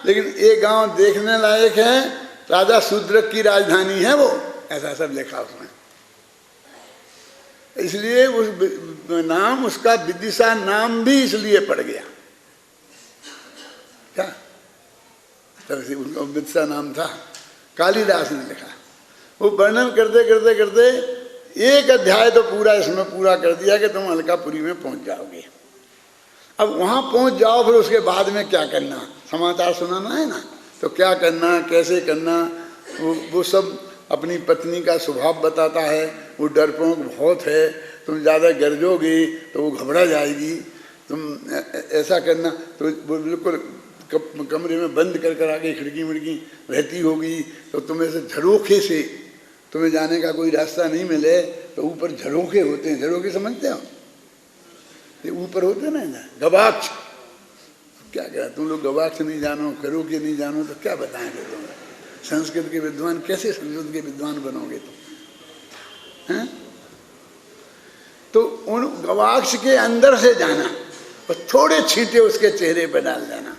लेकिन एक गांव देखने लायक है, राजा शूद्रक की राजधानी है वो, ऐसा सब लिखा उसमें। इसलिए उस नाम, उसका विदिशा नाम भी इसलिए पड़ गया। क्या तरह से उनका विदिशा नाम था, कालिदास ने लिखा। वो वर्णन करते करते करते एक अध्याय तो पूरा इसमें पूरा कर दिया कि तुम अलकापुरी में पहुंच जाओगे। अब वहां पहुंच जाओ, फिर उसके बाद में क्या करना, समाचार सुनाना है ना, तो क्या करना, कैसे करना, वो सब अपनी पत्नी का स्वभाव बताता है। वो डरपोक बहुत है, तुम ज़्यादा गरजोगी तो वो घबरा जाएगी, तुम ऐसा करना। तो वो बिल्कुल कमरे में बंद कर कर आगे खिड़की विड़की रहती होगी, तो तुम ऐसे झरोखे से, तुम्हें जाने का कोई रास्ता नहीं मिले तो ऊपर झरोखे होते हैं। झरोखे समझते हो? ये ऊपर होते ना गवाक्ष। क्या कह, तुम लोग गवाक्ष नहीं जानो, झरोखे नहीं जानो तो क्या बताएंगे तुम? संस्कृत के विद्वान कैसे संस्कृत के विद्वान बनोगे तुम? हैं? तो उन गवाक्ष के अंदर से जाना और थोड़े छींटे उसके चेहरे पर डाल देना,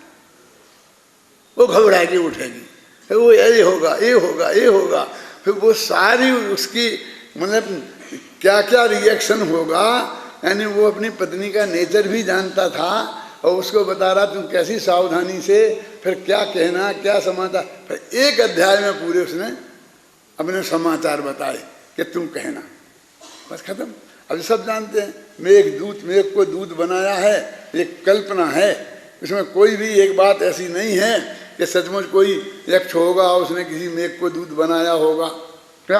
वो घबरा के उठेगी, वो ये होगा, ये होगा, ये होगा। फिर वो सारी उसकी मतलब क्या क्या रिएक्शन होगा, यानी वो अपनी पत्नी का नेचर भी जानता था और उसको बता रहा तुम कैसी सावधानी से, फिर क्या कहना, क्या समाचार। फिर एक अध्याय में पूरे उसने अपने समाचार बताए कि तुम कहना, बस खत्म। अब सब जानते हैं मेघ को दूत बनाया है, एक कल्पना है, इसमें कोई भी एक बात ऐसी नहीं है कि सचमुच कोई यक्ष होगा उसने किसी मेघ को दूत बनाया होगा। क्या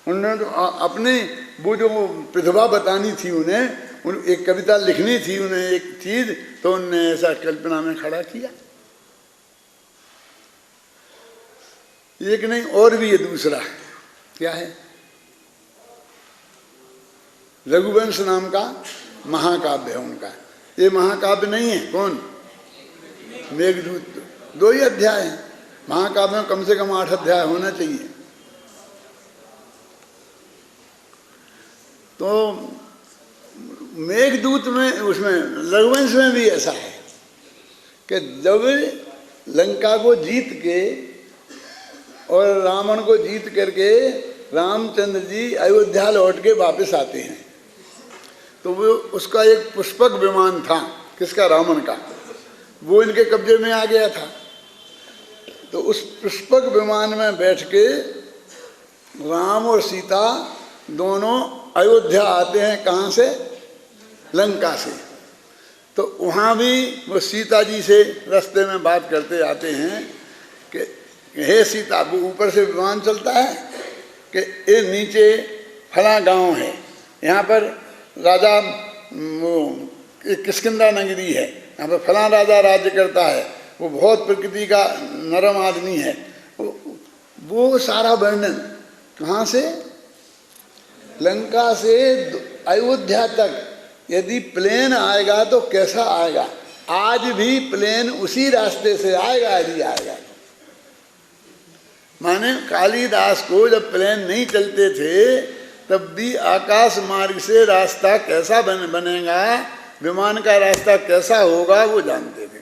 उन्होंने तो अपनी वो जो प्रतिभा बतानी थी उन्हें, एक कविता लिखनी थी उन्हें एक चीज, तो उन्होंने ऐसा कल्पना में खड़ा किया। एक नहीं और भी ये दूसरा है। क्या है? रघुवंश नाम का महाकाव्य है उनका। ये महाकाव्य नहीं है। कौन? मेघदूत। 2 ही अध्याय हैं। महाकाव्य में कम से कम 8 अध्याय होना चाहिए। तो मेघदूत में, उसमें रघुवंश में भी ऐसा है कि जब लंका को जीत के और रावण को जीत करके रामचंद्र जी अयोध्या लौट के वापस आते हैं, तो वो उसका एक पुष्पक विमान था। किसका? रावण का। वो इनके कब्जे में आ गया था। तो उस पुष्पक विमान में बैठ के राम और सीता दोनों अयोध्या आते हैं। कहाँ से? लंका से। तो वहाँ भी वो सीता जी से रास्ते में बात करते आते हैं कि हे सीता, वो ऊपर से विमान चलता है कि ये नीचे फला गांव है, यहाँ पर राजा वो किष्किंधा नगरी है, यहाँ पर फला राजा राज्य करता है, वो बहुत प्रकृति का नरम आदमी है। वो सारा वर्णन कहाँ से? लंका से अयोध्या तक यदि प्लेन आएगा तो कैसा आएगा। आज भी प्लेन उसी रास्ते से आएगा यदि आएगा। माने कालिदास को जब प्लेन नहीं चलते थे तब भी आकाश मार्ग से रास्ता कैसा बनेगा, विमान का रास्ता कैसा होगा वो जानते थे।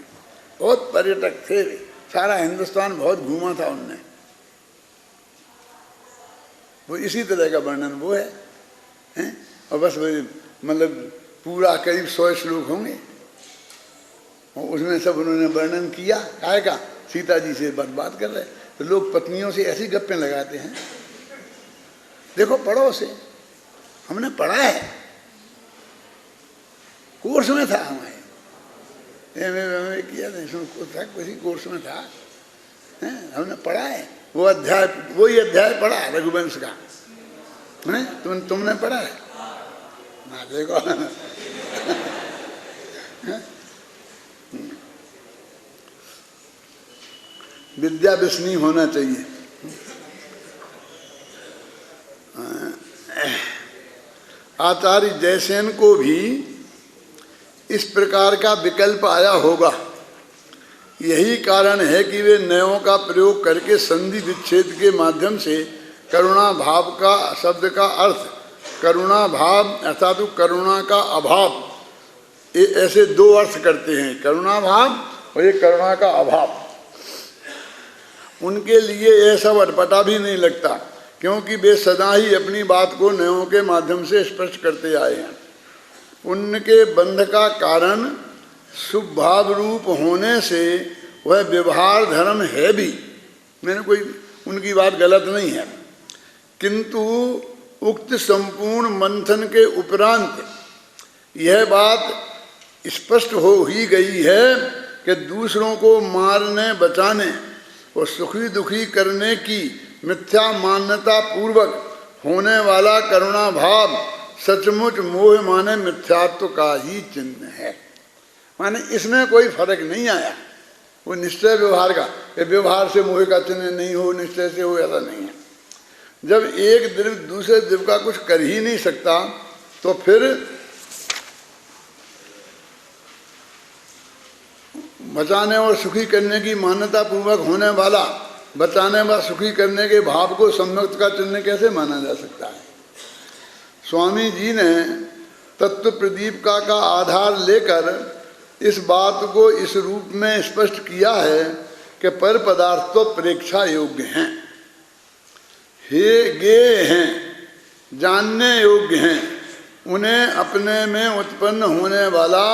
बहुत पर्यटक थे वे। सारा हिंदुस्तान बहुत घूमा था उनने। वो इसी तरह का वर्णन वो है, हैं? और बस मतलब पूरा करीब 100 श्लोक होंगे और उसमें सब उन्होंने वर्णन किया। काय का? सीता जी से बात कर रहे। तो लोग पत्नियों से ऐसी गप्पें लगाते हैं। देखो पढ़ो से, हमने पढ़ा है, कोर्स में था हमारे किया था, किसी कोर्स में था, हमने पढ़ा है। वो अध्याय, वही अध्याय पढ़ा रघुवंश का, तुमने पढ़ा है ना? देखो विद्या विष्णी होना चाहिए। आचार्य जयसेन को भी इस प्रकार का विकल्प आया होगा। यही कारण है कि वे नयों का प्रयोग करके संधि विच्छेद के माध्यम से करुणा भाव का शब्द का अर्थ करुणा भाव अर्थात करुणा का अभाव, ऐसे 2 अर्थ करते हैं, करुणा भाव और ये करुणा का अभाव। उनके लिए यह सब अटपटा भी नहीं लगता, क्योंकि वे सदा ही अपनी बात को नयों के माध्यम से स्पष्ट करते आए हैं। उनके बंध का कारण शुभ भाव रूप होने से वह व्यवहार धर्म है भी। मैंने कोई उनकी बात गलत नहीं है, किंतु उक्त संपूर्ण मंथन के उपरांत यह बात स्पष्ट हो ही गई है कि दूसरों को मारने बचाने और सुखी दुखी करने की मिथ्या मान्यता पूर्वक होने वाला करुणा भाव सचमुच मोह माने मिथ्यात्व का ही चिन्ह है। माने इसमें कोई फर्क नहीं आया। वो निश्चय व्यवहार का, व्यवहार से मोह का चिन्ह नहीं हो, निश्चय से हो, ऐसा नहीं है। जब एक द्रव्य दूसरे द्रव्य का कुछ कर ही नहीं सकता तो फिर बचाने और सुखी करने की मान्यता पूर्वक होने वाला बचाने व सुखी करने के भाव को सम्यक्त का चिन्ह कैसे माना जा सकता है। स्वामी जी ने तत्व प्रदीप का आधार लेकर इस बात को इस रूप में स्पष्ट किया है कि पर पदार्थ तो परीक्षा योग्य हैं, हे गे हैं, जानने योग्य हैं, उन्हें अपने में उत्पन्न होने वाला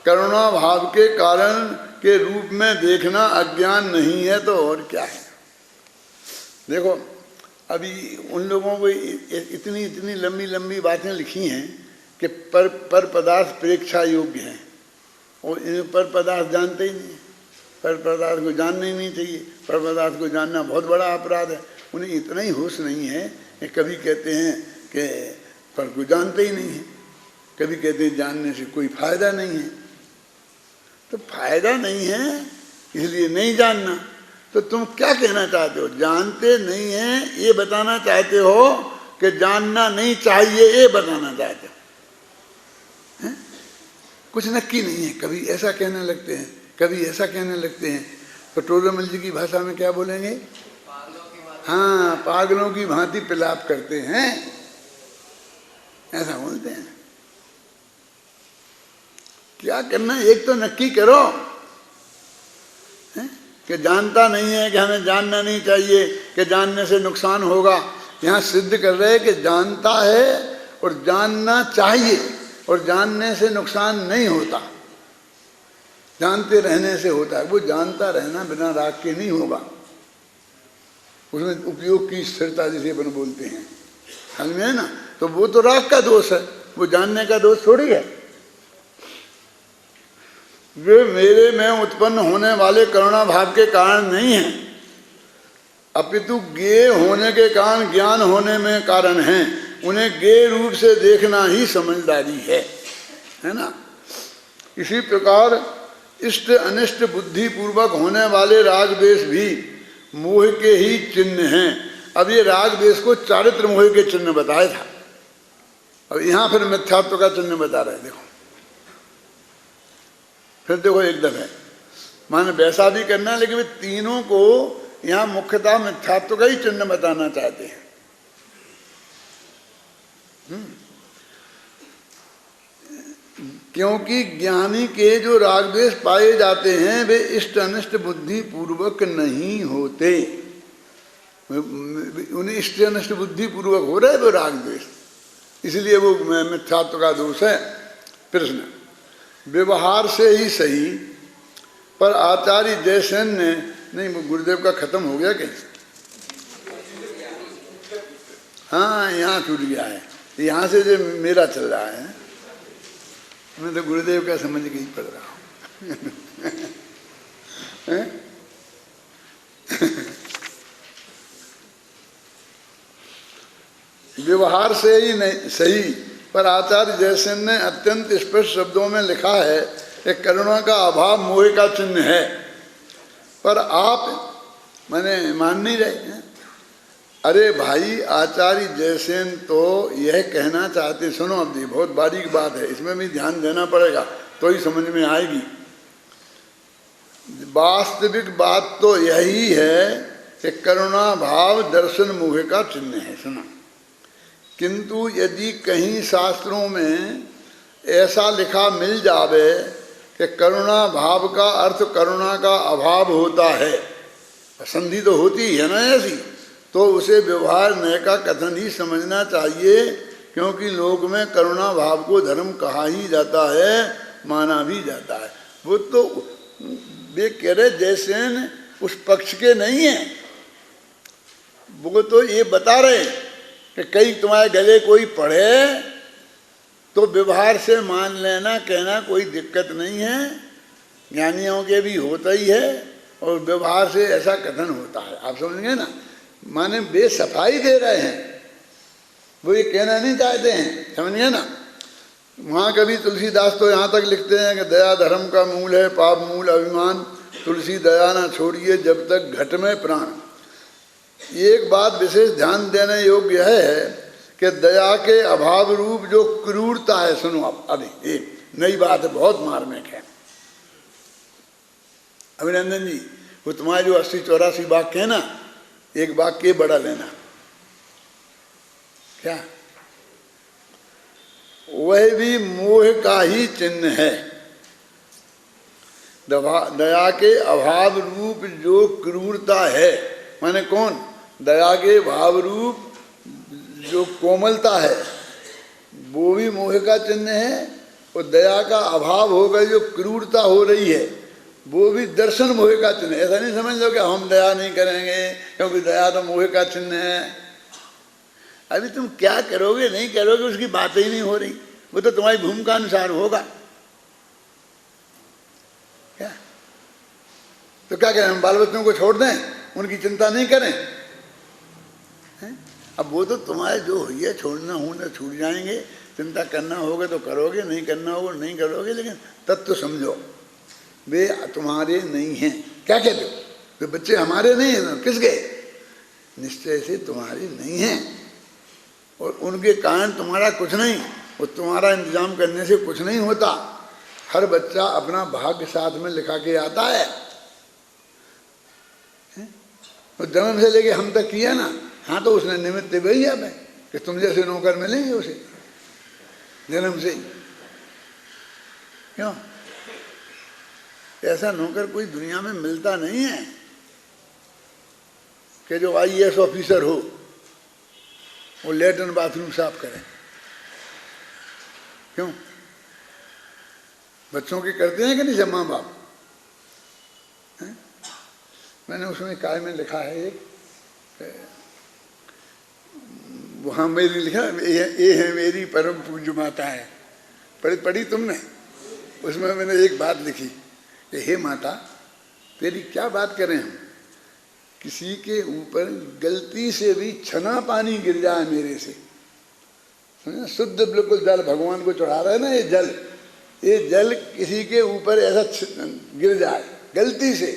करुणा भाव के कारण के रूप में देखना अज्ञान नहीं है तो और क्या है। देखो अभी उन लोगों को इतनी इतनी लंबी लंबी बातें लिखी हैं कि पर पदार्थ परीक्षा योग्य हैं, और इन पर पदार्थ जानते ही नहीं। पर पदार्थ को जानना ही नहीं चाहिए। पर पदार्थ को जानना बहुत बड़ा अपराध है। उन्हें इतना ही होश नहीं है कि कभी कहते हैं कि पर को जानते ही नहीं है, कभी कहते हैं जानने से कोई फायदा नहीं है। तो फायदा नहीं है इसलिए नहीं जानना, तो तुम क्या कहना चाहते हो? जानते नहीं है ये बताना चाहते हो कि जानना नहीं चाहिए ये बताना चाहते हो? है? कुछ नक्की नहीं है, कभी ऐसा कहने लगते हैं, कभी ऐसा कहने लगते हैं। पटोरमल जी की भाषा में क्या बोलेंगे? हाँ, पागलों की भांति पिलाप करते हैं, ऐसा बोलते हैं। क्या करना, एक तो नक्की करो है? कि जानता नहीं है, कि हमें जानना नहीं चाहिए, कि जानने से नुकसान होगा। यहाँ सिद्ध कर रहे हैं कि जानता है और जानना चाहिए, और जानने से नुकसान नहीं होता, जानते रहने से होता है। वो जानता रहना बिना राग के नहीं होगा, उसमें उपयोग की स्थिरता जिसे अपन बोलते हैं, समझ में है ना? तो वो तो राग का दोष है, वो जानने का दोष थोड़ी है। वे मेरे में उत्पन्न होने वाले करुणा भाव के कारण नहीं है, अपितु ज्ञेय होने के कारण ज्ञान होने में कारण हैं। उन्हें ज्ञेय रूप से देखना ही समझदारी है ना? इसी प्रकार इष्ट अनिष्ट बुद्धि पूर्वक होने वाले राग द्वेष भी मोह के ही चिन्ह हैं। अब ये राग द्वेष को चारित्र मोह के चिन्ह बताया था, अब यहाँ फिर मिथ्यात्व का चिन्ह बता रहे हैं। देखो फिर देखो एकदम है, माने वैसा भी करना है, लेकिन वे तीनों को यहाँ मुख्यतः मिथ्यात्व का ही चिन्ह बताना चाहते हैं। क्योंकि ज्ञानी के जो राग द्वेष पाए जाते हैं वे इष्ट अनिष्ट बुद्धि पूर्वक नहीं होते, उन्हें इष्ट अनिष्ट बुद्धि पूर्वक हो रहे वो राग द्वेष, इसलिए वो मिथ्यात्व का दोष है। प्रश्न, व्यवहार से ही सही पर आचार्य जयसेन ने, नहीं गुरुदेव का खत्म हो गया क्या? हाँ यहाँ छूट गया है, यहाँ से जो मेरा चल रहा है, मैं तो गुरुदेव का समझ के ही पढ़ रहा हूँ। व्यवहार से ही नहीं सही पर आचार्य जयसेन ने अत्यंत स्पष्ट शब्दों में लिखा है कि करुणा का अभाव मोह का चिन्ह है, पर आप मैंने मान नहीं रहे हैं। अरे भाई, आचार्य जयसेन तो यह कहना चाहते, सुनो अब जी बहुत बारीक बात है, इसमें भी ध्यान देना पड़ेगा तो ही समझ में आएगी। वास्तविक बात तो यही है कि करुणा भाव दर्शन मोह का चिन्ह है, सुना। किंतु यदि कहीं शास्त्रों में ऐसा लिखा मिल जावे कि करुणा भाव का अर्थ करुणा का अभाव होता है, संधि तो होती ही है ना ऐसी, तो उसे व्यवहार नय का कथन ही समझना चाहिए, क्योंकि लोक में करुणा भाव को धर्म कहा ही जाता है, माना भी जाता है। वो तो वे कह रहे जयसेन उस पक्ष के नहीं है, वो तो ये बता रहे कि कहीं तुम्हारे गले कोई पढ़े तो व्यवहार से मान लेना, कहना कोई दिक्कत नहीं है, ज्ञानियों के भी होता ही है, और व्यवहार से ऐसा कथन होता है। आप समझेंगे ना, माने वे सफाई दे रहे हैं, वो ये कहना नहीं चाहते हैं, समझिए ना। वहाँ कभी तुलसीदास तो यहाँ तक लिखते हैं कि दया धर्म का मूल है, पाप मूल अभिमान, तुलसी दया ना छोड़िए जब तक घट में प्राण। एक बात विशेष ध्यान देने योग्य है कि दया के अभाव रूप जो क्रूरता है, सुनो आप अभी एक नई बात है, बहुत मार्मिक है। अभिनंदन जी, वो तुम्हारे जो 80-84 वाक्य है ना, एक वाक्य बड़ा लेना, क्या वह भी मोह का ही चिन्ह है। दया के अभाव रूप जो क्रूरता है, माने कौन? दया के भाव रूप जो कोमलता है वो भी मोह का चिन्ह है, और दया का अभाव हो गई जो क्रूरता हो रही है वो भी दर्शन मोह का चिन्ह है। ऐसा नहीं समझ लो कि हम दया नहीं करेंगे क्योंकि दया तो मोह का चिन्ह है। अभी तुम क्या करोगे नहीं करोगे उसकी बात ही नहीं हो रही, वो तो तुम्हारी भूमिका अनुसार होगा। क्या तो क्या करें, हम बाल बच्चों को छोड़ दें, उनकी चिंता नहीं करें? अब वो तो तुम्हारे जो हुई है, छोड़ना होना छूट जाएंगे, चिंता करना होगा तो करोगे, नहीं करना होगा नहीं करोगे, लेकिन तत्व समझो वे तुम्हारे नहीं हैं। क्या कहते हो? तो बच्चे हमारे नहीं हैं, किसके? निश्चय से तुम्हारे नहीं हैं, और उनके कारण तुम्हारा कुछ नहीं, और तुम्हारा इंतजाम करने से कुछ नहीं होता। हर बच्चा अपना भाग्य साथ में लिखा के आता है। तो जन्म से लेके हम तक किया ना, हाँ तो उसने निमित्त वही है भाई कि तुम जैसे नौकर मिलेंगे उसे जन्म से ही। क्यों? ऐसा नौकर कोई दुनिया में मिलता नहीं है कि जो IAS ऑफिसर हो, वो लैट्रिन बाथरूम साफ करे। क्यों? बच्चों के करते हैं कि नहीं सब माँ बाप? मैंने उसमें काय में लिखा है एक, वहाँ मेरी लिखा ये है मेरी परम पूज्य माता है, पढ़ी तुमने? उसमें मैंने एक बात लिखी कि हे माता, तेरी क्या बात करें हम, किसी के ऊपर गलती से भी छना पानी गिर जाए मेरे से, शुद्ध बिल्कुल जल भगवान को चढ़ा रहे हैं ना, ये जल किसी के ऊपर ऐसा गिर जाए गलती से,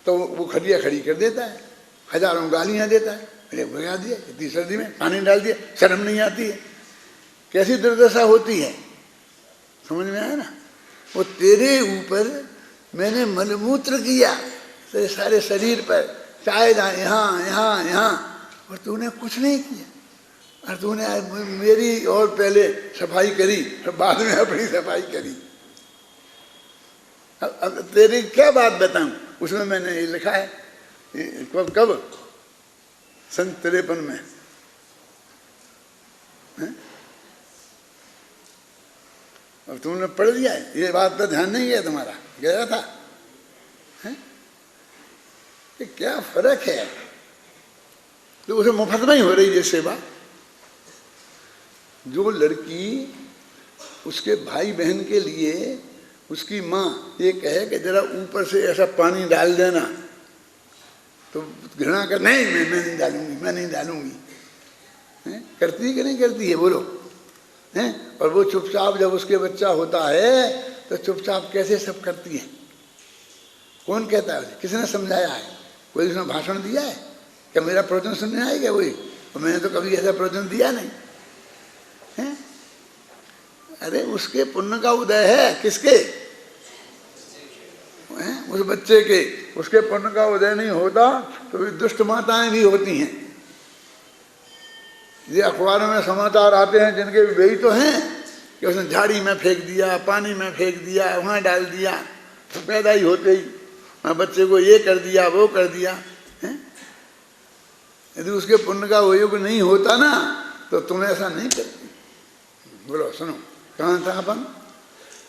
तो वो खड़िया खड़ी कर देता है, हजारों गालियां देता है, अरे भगा दिया इतनी सर्दी में, पानी डाल दिया, शर्म नहीं आती है, कैसी दुर्दशा होती है, समझ में आया ना? वो तेरे ऊपर मैंने मलमूत्र किया तेरे सारे शरीर पर, चाहे यहाँ यहाँ यहाँ, और तूने कुछ नहीं किया, और तूने मेरी और पहले सफाई करी और बाद में अपनी सफाई करी। अब तेरी क्या बात बताऊं? उसमें मैंने ये लिखा है, कब 53 में, अब तुमने पढ़ लिया है, ये बात पर ध्यान नहीं गया तुम्हारा, गया था है? ये क्या फर्क है? तो उसे मुफ्त में ही हो रही है सेवा। जो लड़की उसके भाई बहन के लिए उसकी माँ ये कहे कि जरा ऊपर से ऐसा पानी डाल देना, तो घृणा कर, नहीं मैं नहीं डालूंगी, करती है कि नहीं करती है बोलो? हैं? और वो चुपचाप जब उसके बच्चा होता है तो चुपचाप कैसे सब करती है? कौन कहता है? किसने समझाया है? कोई उसने भाषण दिया है क्या? मेरा प्रवचन सुनने आएगा कोई? और मैंने तो कभी ऐसा प्रवचन दिया नहीं है। अरे उसके पुण्य का उदय है, किसके? उस बच्चे के। उसके पुण्य का उदय नहीं होता तो भी दुष्ट माताएं भी होती हैं। ये अखबारों में समाचार आते हैं जिनके वही तो हैं कि उसने झाड़ी में फेंक दिया, पानी में फेंक दिया, वहाँ डाल दिया, तो पैदा ही होते ही बच्चे को ये कर दिया, वो कर दिया है। यदि उसके पुण्य का उपयोग नहीं होता ना तो तुम ऐसा नहीं करती। बोलो सुनो, कहाँ था अपन?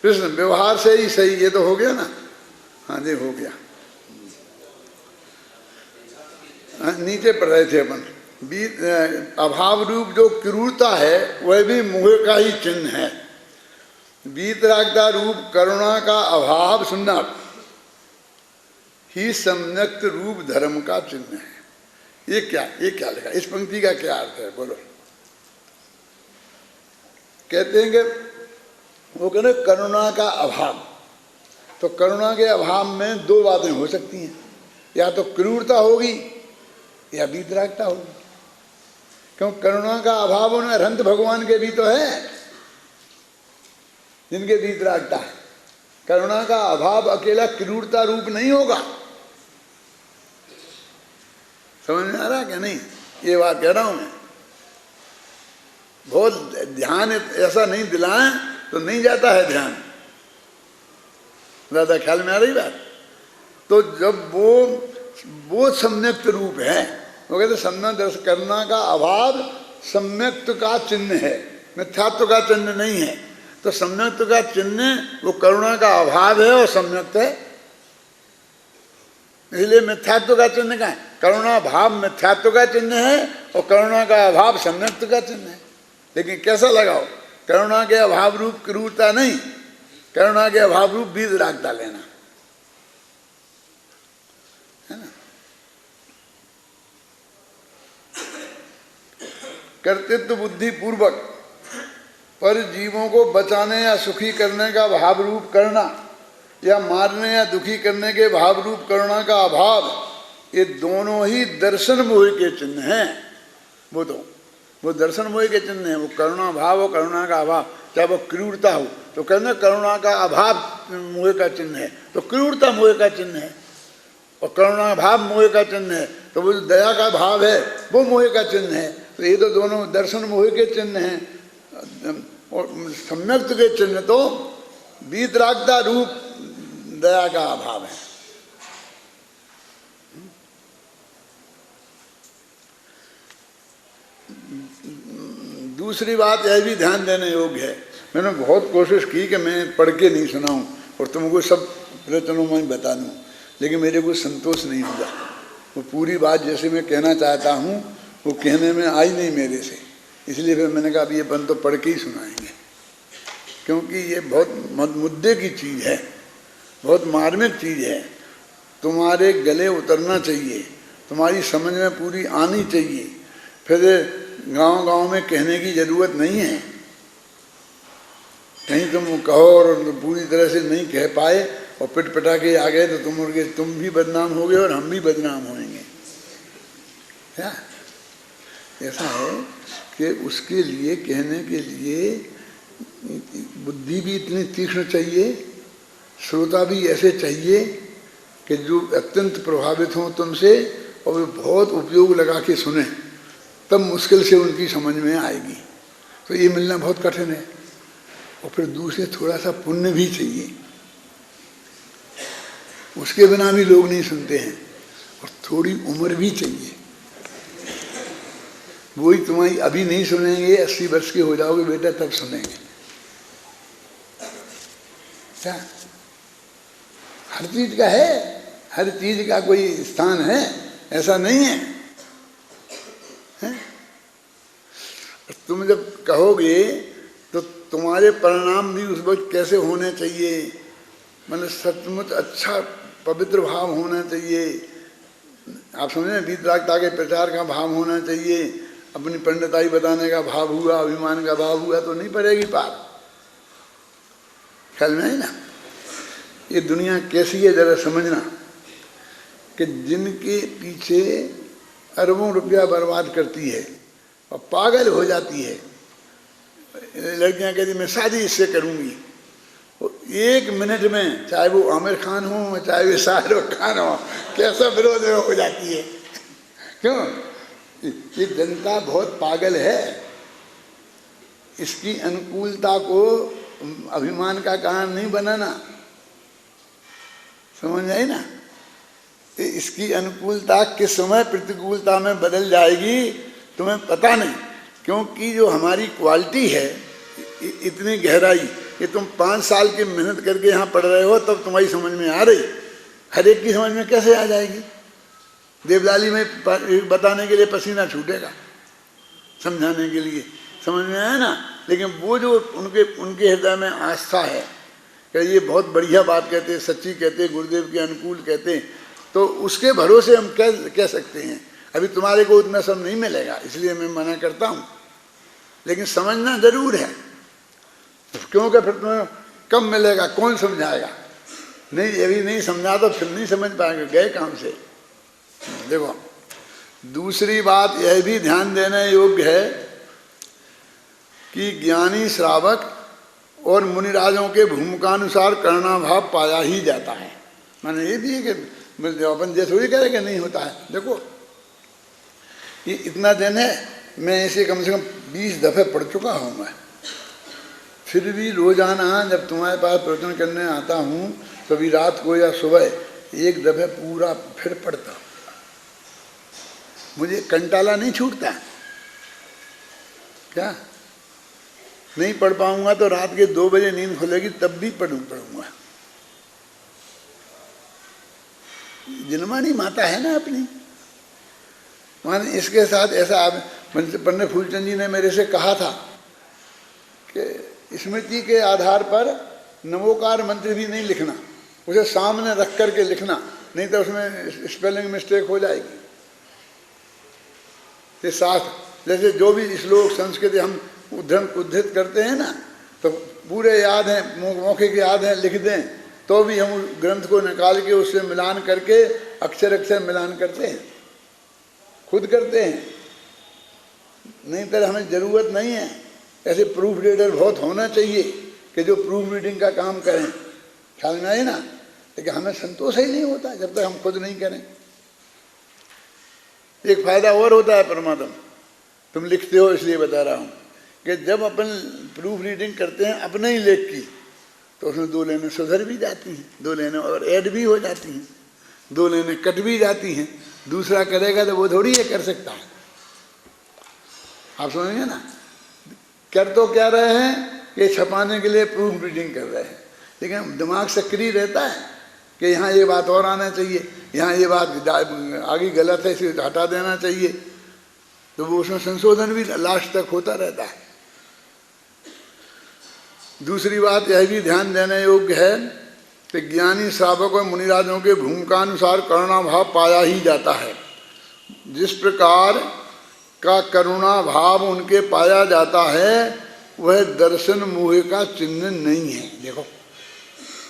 कृष्ण व्यवहार से ही सही, ये तो हो गया ना? हाँ जी हो गया। नीचे पढ़ रहे थे अपन, अभाव रूप जो क्रूरता है वह भी मोह का ही चिन्ह है। वीतरागता रूप करुणा का अभाव सुनना ही सम्यक रूप धर्म का चिन्ह है। ये क्या लिखा? इस पंक्ति का क्या अर्थ है बोलो? कहते हैं कि वो कहते करुणा का अभाव, तो करुणा के अभाव में दो बातें हो सकती हैं, या तो क्रूरता होगी या वीतरागता होगी। क्यों? करुणा का अभाव उनमें अरहंत भगवान के भी तो है जिनके वीतरागता है। करुणा का अभाव अकेला क्रूरता रूप नहीं होगा। समझ में आ रहा है क्या नहीं? ये बात कह रहा हूं मैं। बहुत ध्यान ऐसा नहीं दिलाएं तो नहीं जाता है ध्यान। ज्यादा ख्याल में आ रही बात? तो जब वो सम्यक्त रूप है, वो कहते सम्यक दर्शन करना का अभाव सम्यक्त का चिन्ह है, मिथ्यात्व का चिन्ह नहीं है। तो सम्यक्त का चिन्ह वो करुणा का अभाव है और सम्यक्त है, इसलिए मिथ्यात्व का चिन्ह का है। करुणा भाव मिथ्यात्व का चिन्ह है और करुणा का अभाव सम्यक्त का चिन्ह है। लेकिन कैसा लगाओ? करुणा के अभाव रूप क्रूरता नहीं, करुणा के अभाव रूप वीतरागता लेना है ना। कर्तृत्व बुद्धि पूर्वक पर जीवों को बचाने या सुखी करने का भाव रूप करना, या मारने या दुखी करने के भाव रूप करुणा का अभाव, ये दोनों ही दर्शन मोह के चिन्ह हैं। वो दर्शन मोह के चिन्ह हैं। वो करुणा भाव और करुणा का अभाव, चाहे वो क्रूरता हो तो कहना करुणा का अभाव मोह का चिन्ह है, तो क्रूरता मोह का चिन्ह है। और करुणा भाव मोह का चिन्ह है, तो वो दया का भाव है वो मोह का चिन्ह है। तो ये तो दोनों दर्शन मोह के चिन्ह हैं। और सम्यक्त के चिन्ह तो वीतरागता रूप दया का अभाव है। दूसरी बात यह भी ध्यान देने योग्य है, मैंने बहुत कोशिश की कि मैं पढ़ के नहीं सुनाऊं और तुमको सब प्रवचनों में बता दूं, लेकिन मेरे को संतोष नहीं होगा। वो पूरी बात जैसे मैं कहना चाहता हूँ वो कहने में आई नहीं मेरे से, इसलिए फिर मैंने कहा अब ये अपन तो पढ़ के ही सुनाएंगे, क्योंकि ये बहुत मुद्दे की चीज़ है, बहुत मार्मिक चीज़ है। तुम्हारे गले उतरना चाहिए, तुम्हारी समझ में पूरी आनी चाहिए। फिर गांव-गांव में कहने की ज़रूरत नहीं है। कहीं तुम कहो और पूरी तरह से नहीं कह पाए और पिट पिटा के आ गए तो तुम भी बदनाम होगे और हम भी बदनाम होंगे। क्या ऐसा है कि उसके लिए कहने के लिए बुद्धि भी इतनी तीक्ष्ण चाहिए, श्रोता भी ऐसे चाहिए कि जो अत्यंत प्रभावित हों तुमसे और वे बहुत उपयोग लगा के सुने, तब मुश्किल से उनकी समझ में आएगी। तो ये मिलना बहुत कठिन है। और फिर दूसरे थोड़ा सा पुण्य भी चाहिए, उसके बिना भी लोग नहीं सुनते हैं। और थोड़ी उम्र भी चाहिए, वही तुम्हारी अभी नहीं सुनेंगे, 80 वर्ष के हो जाओगे बेटा तब सुनेंगे। क्या हर चीज का है, हर चीज का कोई स्थान है, ऐसा नहीं है, तुम जब कहोगे तो तुम्हारे परिणाम भी उस वक्त कैसे होने चाहिए, मतलब सचमुच अच्छा पवित्र भाव होना चाहिए। आप समझे, वीतरागता के प्रचार का भाव होना चाहिए। अपनी पंडिताई बताने का भाव हुआ, अभिमान का भाव हुआ तो नहीं पड़ेगी पार। ख्याल में है ना? ये दुनिया कैसी है जरा समझना, कि जिनके पीछे अरबों रुपया बर्बाद करती है और पागल हो जाती है। लड़कियां कहती मैं शादी इससे करूंगी, वो 1 मिनट में, चाहे वो आमिर खान हो चाहे वो शाहरुख खान हो, कैसा विरोध हो जाती है। क्यों? ये जनता बहुत पागल है। इसकी अनुकूलता को अभिमान का कारण नहीं बनाना, समझ आई ना? इसकी अनुकूलता किस समय प्रतिकूलता में बदल जाएगी तुम्हें पता नहीं, क्योंकि जो हमारी क्वालिटी है इतनी गहराई, ये तुम 5 साल की मेहनत करके यहाँ पढ़ रहे हो तब तुम्हारी समझ में आ रही, हर एक की समझ में कैसे आ जाएगी? देवलाली में बताने के लिए पसीना छूटेगा, समझाने के लिए, समझ में आया ना? लेकिन वो जो उनके हृदय में आस्था है कि ये बहुत बढ़िया बात कहते हैं, सच्ची कहते हैं, गुरुदेव के अनुकूल कहते हैं, तो उसके भरोसे हम कह सकते हैं। अभी तुम्हारे को उतना सब नहीं मिलेगा, इसलिए मैं मना करता हूँ, लेकिन समझना जरूर है, क्योंकि फिर तुम्हें कब मिलेगा, कौन समझाएगा? नहीं, अभी नहीं समझा तो फिर नहीं समझ पाएंगे, गए काम से। देखो, दूसरी बात यह भी ध्यान देने योग्य है कि ज्ञानी श्रावक और मुनिराजों के भूमिकानुसार करणाभाव पाया ही जाता है। माने ये भी है कि अपन जैसे थोड़ी कह रहे कि नहीं होता है। देखो, ये इतना दिन है, मैं इसे कम से कम 20 दफ़े पढ़ चुका हूँ मैं, फिर भी रोजाना जब तुम्हारे पास प्रवचन करने आता हूँ कभी रात को या सुबह 1 दफ़े पूरा फिर पढ़ता हूँ। मुझे कंटाला नहीं छूटता। क्या नहीं पढ़ पाऊंगा तो रात के 2 बजे नींद खुलेगी तब भी पढ़ूंगा। जिनमानी माता है ना अपनी, मान इसके साथ ऐसा पंडित फूलचंद जी ने मेरे से कहा था कि स्मृति के आधार पर नमोकार मंत्र भी नहीं लिखना, उसे सामने रख करके लिखना, नहीं तो उसमें स्पेलिंग मिस्टेक हो जाएगी। ये साथ जैसे जो भी श्लोक संस्कृत हम उद्धृत करते हैं ना, तो पूरे याद हैं, मौखिक याद हैं, लिख दें, तो भी हम उस ग्रंथ को निकाल के उससे मिलान करके अक्षर अक्षर मिलान करते हैं, खुद करते हैं, नहीं तो हमें ज़रूरत नहीं है। ऐसे प्रूफ रीडर बहुत होना चाहिए कि जो प्रूफ रीडिंग का काम करें, ख्याल में आए ना। लेकिन हमें संतोष ही नहीं होता जब तक हम खुद नहीं करें। एक फायदा और होता है परमात्मा, तुम लिखते हो इसलिए बता रहा हूँ, कि जब अपन प्रूफ रीडिंग करते हैं अपने ही लेख की, तो उसमें 2 लाइनें सुधर भी जाती हैं, 2 लाइनें और ऐड भी हो जाती हैं, 2 लाइनें कट भी जाती हैं। दूसरा करेगा तो वो थोड़ी ये कर सकता है। आप समझेंगे ना। कर तो क्या रहे हैं कि छपाने के लिए प्रूफ रीडिंग कर रहे हैं, लेकिन दिमाग सक्रिय रहता है कि यहाँ ये बात और आना चाहिए, यहाँ ये बात आगे गलत है इसे हटा देना चाहिए, तो वो उसमें संशोधन भी लास्ट तक होता रहता है। दूसरी बात यह भी ध्यान देने योग्य है कि ज्ञानी श्रावक और मुनिराजों के भूमिकानुसार करुणा भाव पाया ही जाता है। जिस प्रकार का करुणा भाव उनके पाया जाता है वह दर्शन मोह का चिन्ह नहीं है। देखो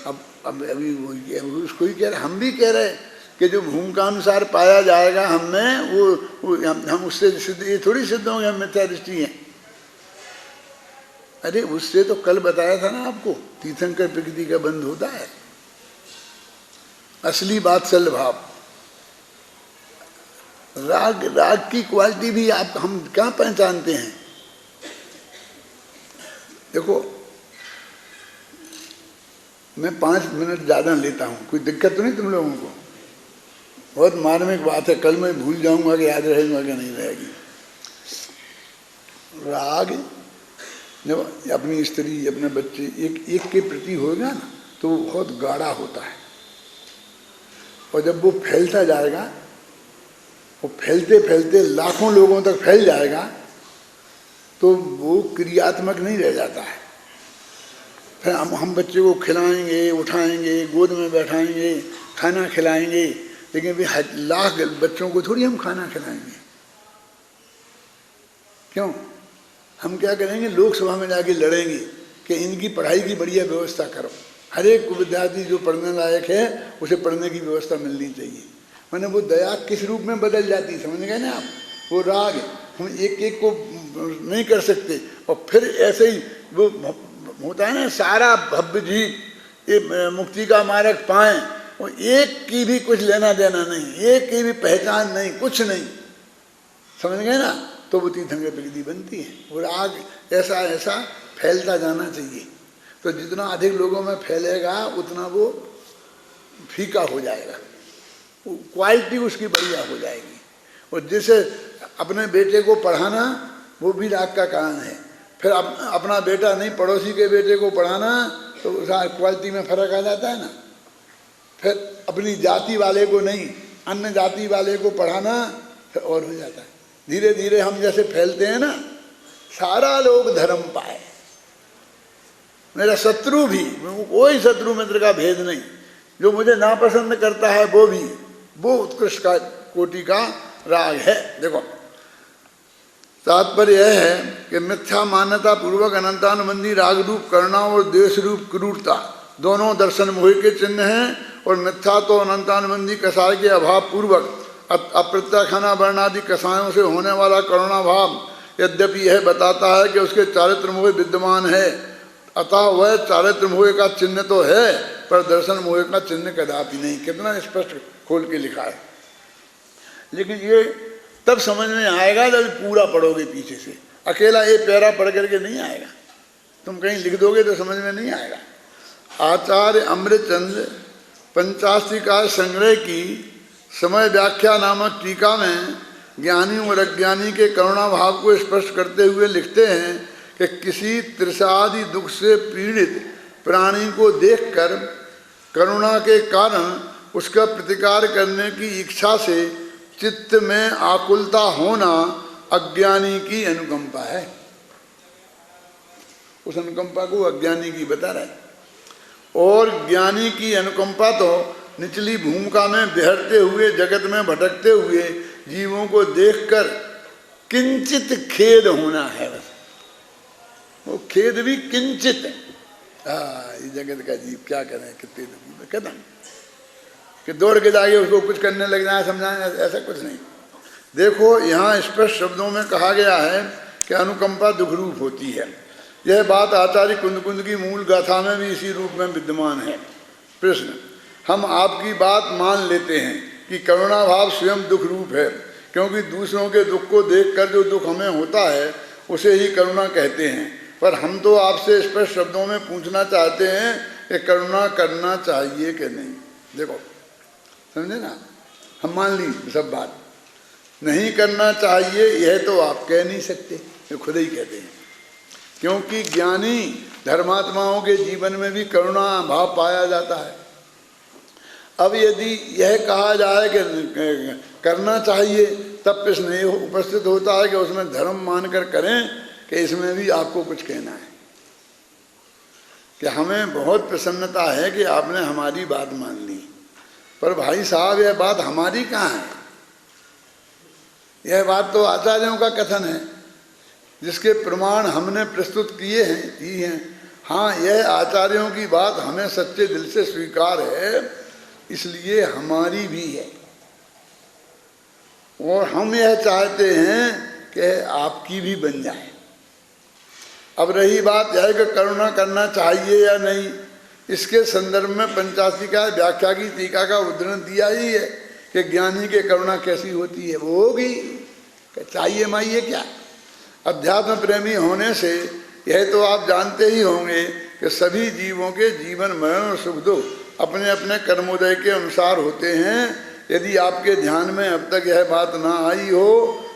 अब अभी उसको ही कह रहे, हम भी कह रहे कि जो भूमिकानुसार पाया जाएगा हमें वो हम उससे सिद्ध, ये थोड़ी सिद्ध होंगे हम मिथ्या दृष्टि हैं। अरे उससे तो कल बताया था ना आपको, तीर्थंकर प्रकृति का बंध होता है, असली वात्सल्य भाव। राग की क्वालिटी भी हम क्या पहचानते हैं। देखो मैं 5 मिनट ज़्यादा लेता हूँ, कोई दिक्कत तो नहीं तुम लोगों को? बहुत मार्मिक बात है, कल मैं भूल जाऊंगा कि याद रहेगा कि नहीं रहेगी। राग जब अपनी स्त्री अपने बच्चे एक के प्रति होगा ना तो वो बहुत गाढ़ा होता है, और जब वो फैलता जाएगा, वो फैलते फैलते लाखों लोगों तक फैल जाएगा, तो वो क्रियात्मक नहीं रह जाता है। फिर हम बच्चे को खिलाएंगे, उठाएंगे, गोद में बैठाएंगे, खाना खिलाएंगे, लेकिन भी लाख बच्चों को थोड़ी हम खाना खिलाएंगे। क्यों? हम क्या करेंगे, लोकसभा में जाके लड़ेंगे कि इनकी पढ़ाई की बढ़िया व्यवस्था करो। हर एक विद्यार्थी जो पढ़ने लायक है उसे पढ़ने की व्यवस्था मिलनी चाहिए। मैंने वो दया किस रूप में बदल जाती है, समझ गए ना आप? वो राग हम एक एक को नहीं कर सकते, और फिर ऐसे ही वो होता है ना, सारा भव्य जीव ये मुक्ति का मार्ग पाएं, वो एक की भी कुछ लेना देना नहीं, एक की भी पहचान नहीं, कुछ नहीं, समझ गए ना? तो वो तीर्थंकर प्रकृति बनती है। वो राग ऐसा ऐसा फैलता जाना चाहिए। तो जितना अधिक लोगों में फैलेगा उतना वो फीका हो जाएगा, क्वालिटी उसकी बढ़िया हो जाएगी। और जैसे अपने बेटे को पढ़ाना वो भी राग का कारण है। फिर अपना बेटा नहीं, पड़ोसी के बेटे को पढ़ाना, तो क्वालिटी में फर्क आ जाता है ना। फिर अपनी जाति वाले को नहीं, अन्य जाति वाले को पढ़ाना, फिर और हो जाता है। धीरे धीरे हम जैसे फैलते हैं ना, सारा लोग धर्म पाए। मेरा शत्रु भी, कोई शत्रु मित्र का भेद नहीं, जो मुझे नापसंद करता है वो भी, वो उत्कृष्ट का कोटि का राग है। देखो तात्पर्य यह है कि मिथ्या मान्यता पूर्वक अनंतानुबंधी राग रूप करुणा और द्वेष रूप क्रूरता दोनों दर्शन मोह के चिन्ह हैं। और मिथ्या तो अनंतानुबंधी कसाय के अभाव पूर्वक अप्रत्याख्याना वर्णादि कसायों से होने वाला करुणा भाव यद्यपि यह बताता है कि उसके चारित्र मोह विद्यमान है, अतः वह चारित्र मोह का चिन्ह तो है, पर दर्शन मोह का चिन्ह कदापि नहीं। कितना स्पष्ट खोल के लिखा है। लेकिन ये तब समझ में आएगा जब पूरा पढ़ोगे पीछे से। अकेला ये पैरा पढ़ करके नहीं आएगा, तुम कहीं लिख दोगे तो समझ में नहीं आएगा। आचार्य अमृतचंद्र पंचास्त्रिकाय संग्रह की समय व्याख्या नामक टीका में ज्ञानी और अज्ञानी के करुणा भाव को स्पष्ट करते हुए लिखते हैं कि किसी तृषादि दुख से पीड़ित प्राणी को देखकर करुणा के कारण उसका प्रतिकार करने की इच्छा से चित्त में आकुलता होना अज्ञानी की अनुकंपा है। उस अनुकंपा को अज्ञानी की बता रहा है। और ज्ञानी की अनुकंपा तो निचली भूमिका में बिहरते हुए, जगत में भटकते हुए जीवों को देखकर किंचित खेद होना है। बस वो खेद भी किंचित है, ये जगत का जीव क्या करें, कितने दुखी, कहता कि दौड़ के जाके उसको कुछ करने लग जाए, समझाएं, ऐसा कुछ नहीं। देखो यहाँ स्पष्ट शब्दों में कहा गया है कि अनुकंपा दुख रूप होती है। यह बात आचार्य कुंद की मूल गाथा में भी इसी रूप में विद्यमान है। प्रश्न, हम आपकी बात मान लेते हैं कि करुणा भाव स्वयं दुख रूप है, क्योंकि दूसरों के दुख को देखकर जो दुख हमें होता है उसे ही करुणा कहते हैं, पर हम तो आपसे स्पष्ट शब्दों में पूछना चाहते हैं कि करुणा करना चाहिए कि नहीं। देखो समझे ना, हम मान ली सब बात, नहीं करना चाहिए यह तो आप कह नहीं सकते, ये खुद ही कहते हैं, क्योंकि ज्ञानी धर्मात्माओं के जीवन में भी करुणा भाव पाया जाता है। अब यदि यह कहा जाए कि करना चाहिए, तब प्रश्न ये उपस्थित होता है कि उसमें धर्म मानकर करें कि इसमें भी आपको कुछ कहना है, कि हमें बहुत प्रसन्नता है कि आपने हमारी बात मान ली, पर भाई साहब यह बात हमारी कहाँ है? यह बात तो आचार्यों का कथन है, जिसके प्रमाण हमने प्रस्तुत किए हैं। हाँ, यह आचार्यों की बात हमें सच्चे दिल से स्वीकार है, इसलिए हमारी भी है, और हम यह चाहते हैं कि आपकी भी बन जाए। अब रही बात यह कि करुणा करना चाहिए या नहीं, इसके संदर्भ में पंचाशी का व्याख्या की टीका का उदाहरण दिया ही है कि ज्ञानी के करुणा कैसी होती है, वो होगी चाहिए माइए क्या। अध्यात्म प्रेमी होने से यह तो आप जानते ही होंगे कि सभी जीवों के जीवन मरण और सुख दुख अपने अपने कर्मोदय के अनुसार होते हैं। यदि आपके ध्यान में अब तक यह बात ना आई हो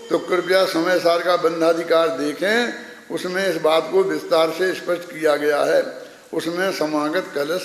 तो कृपया समय सार का बंधाधिकार देखें, उसमें इस बात को विस्तार से स्पष्ट किया गया है। उसमें समागत कलश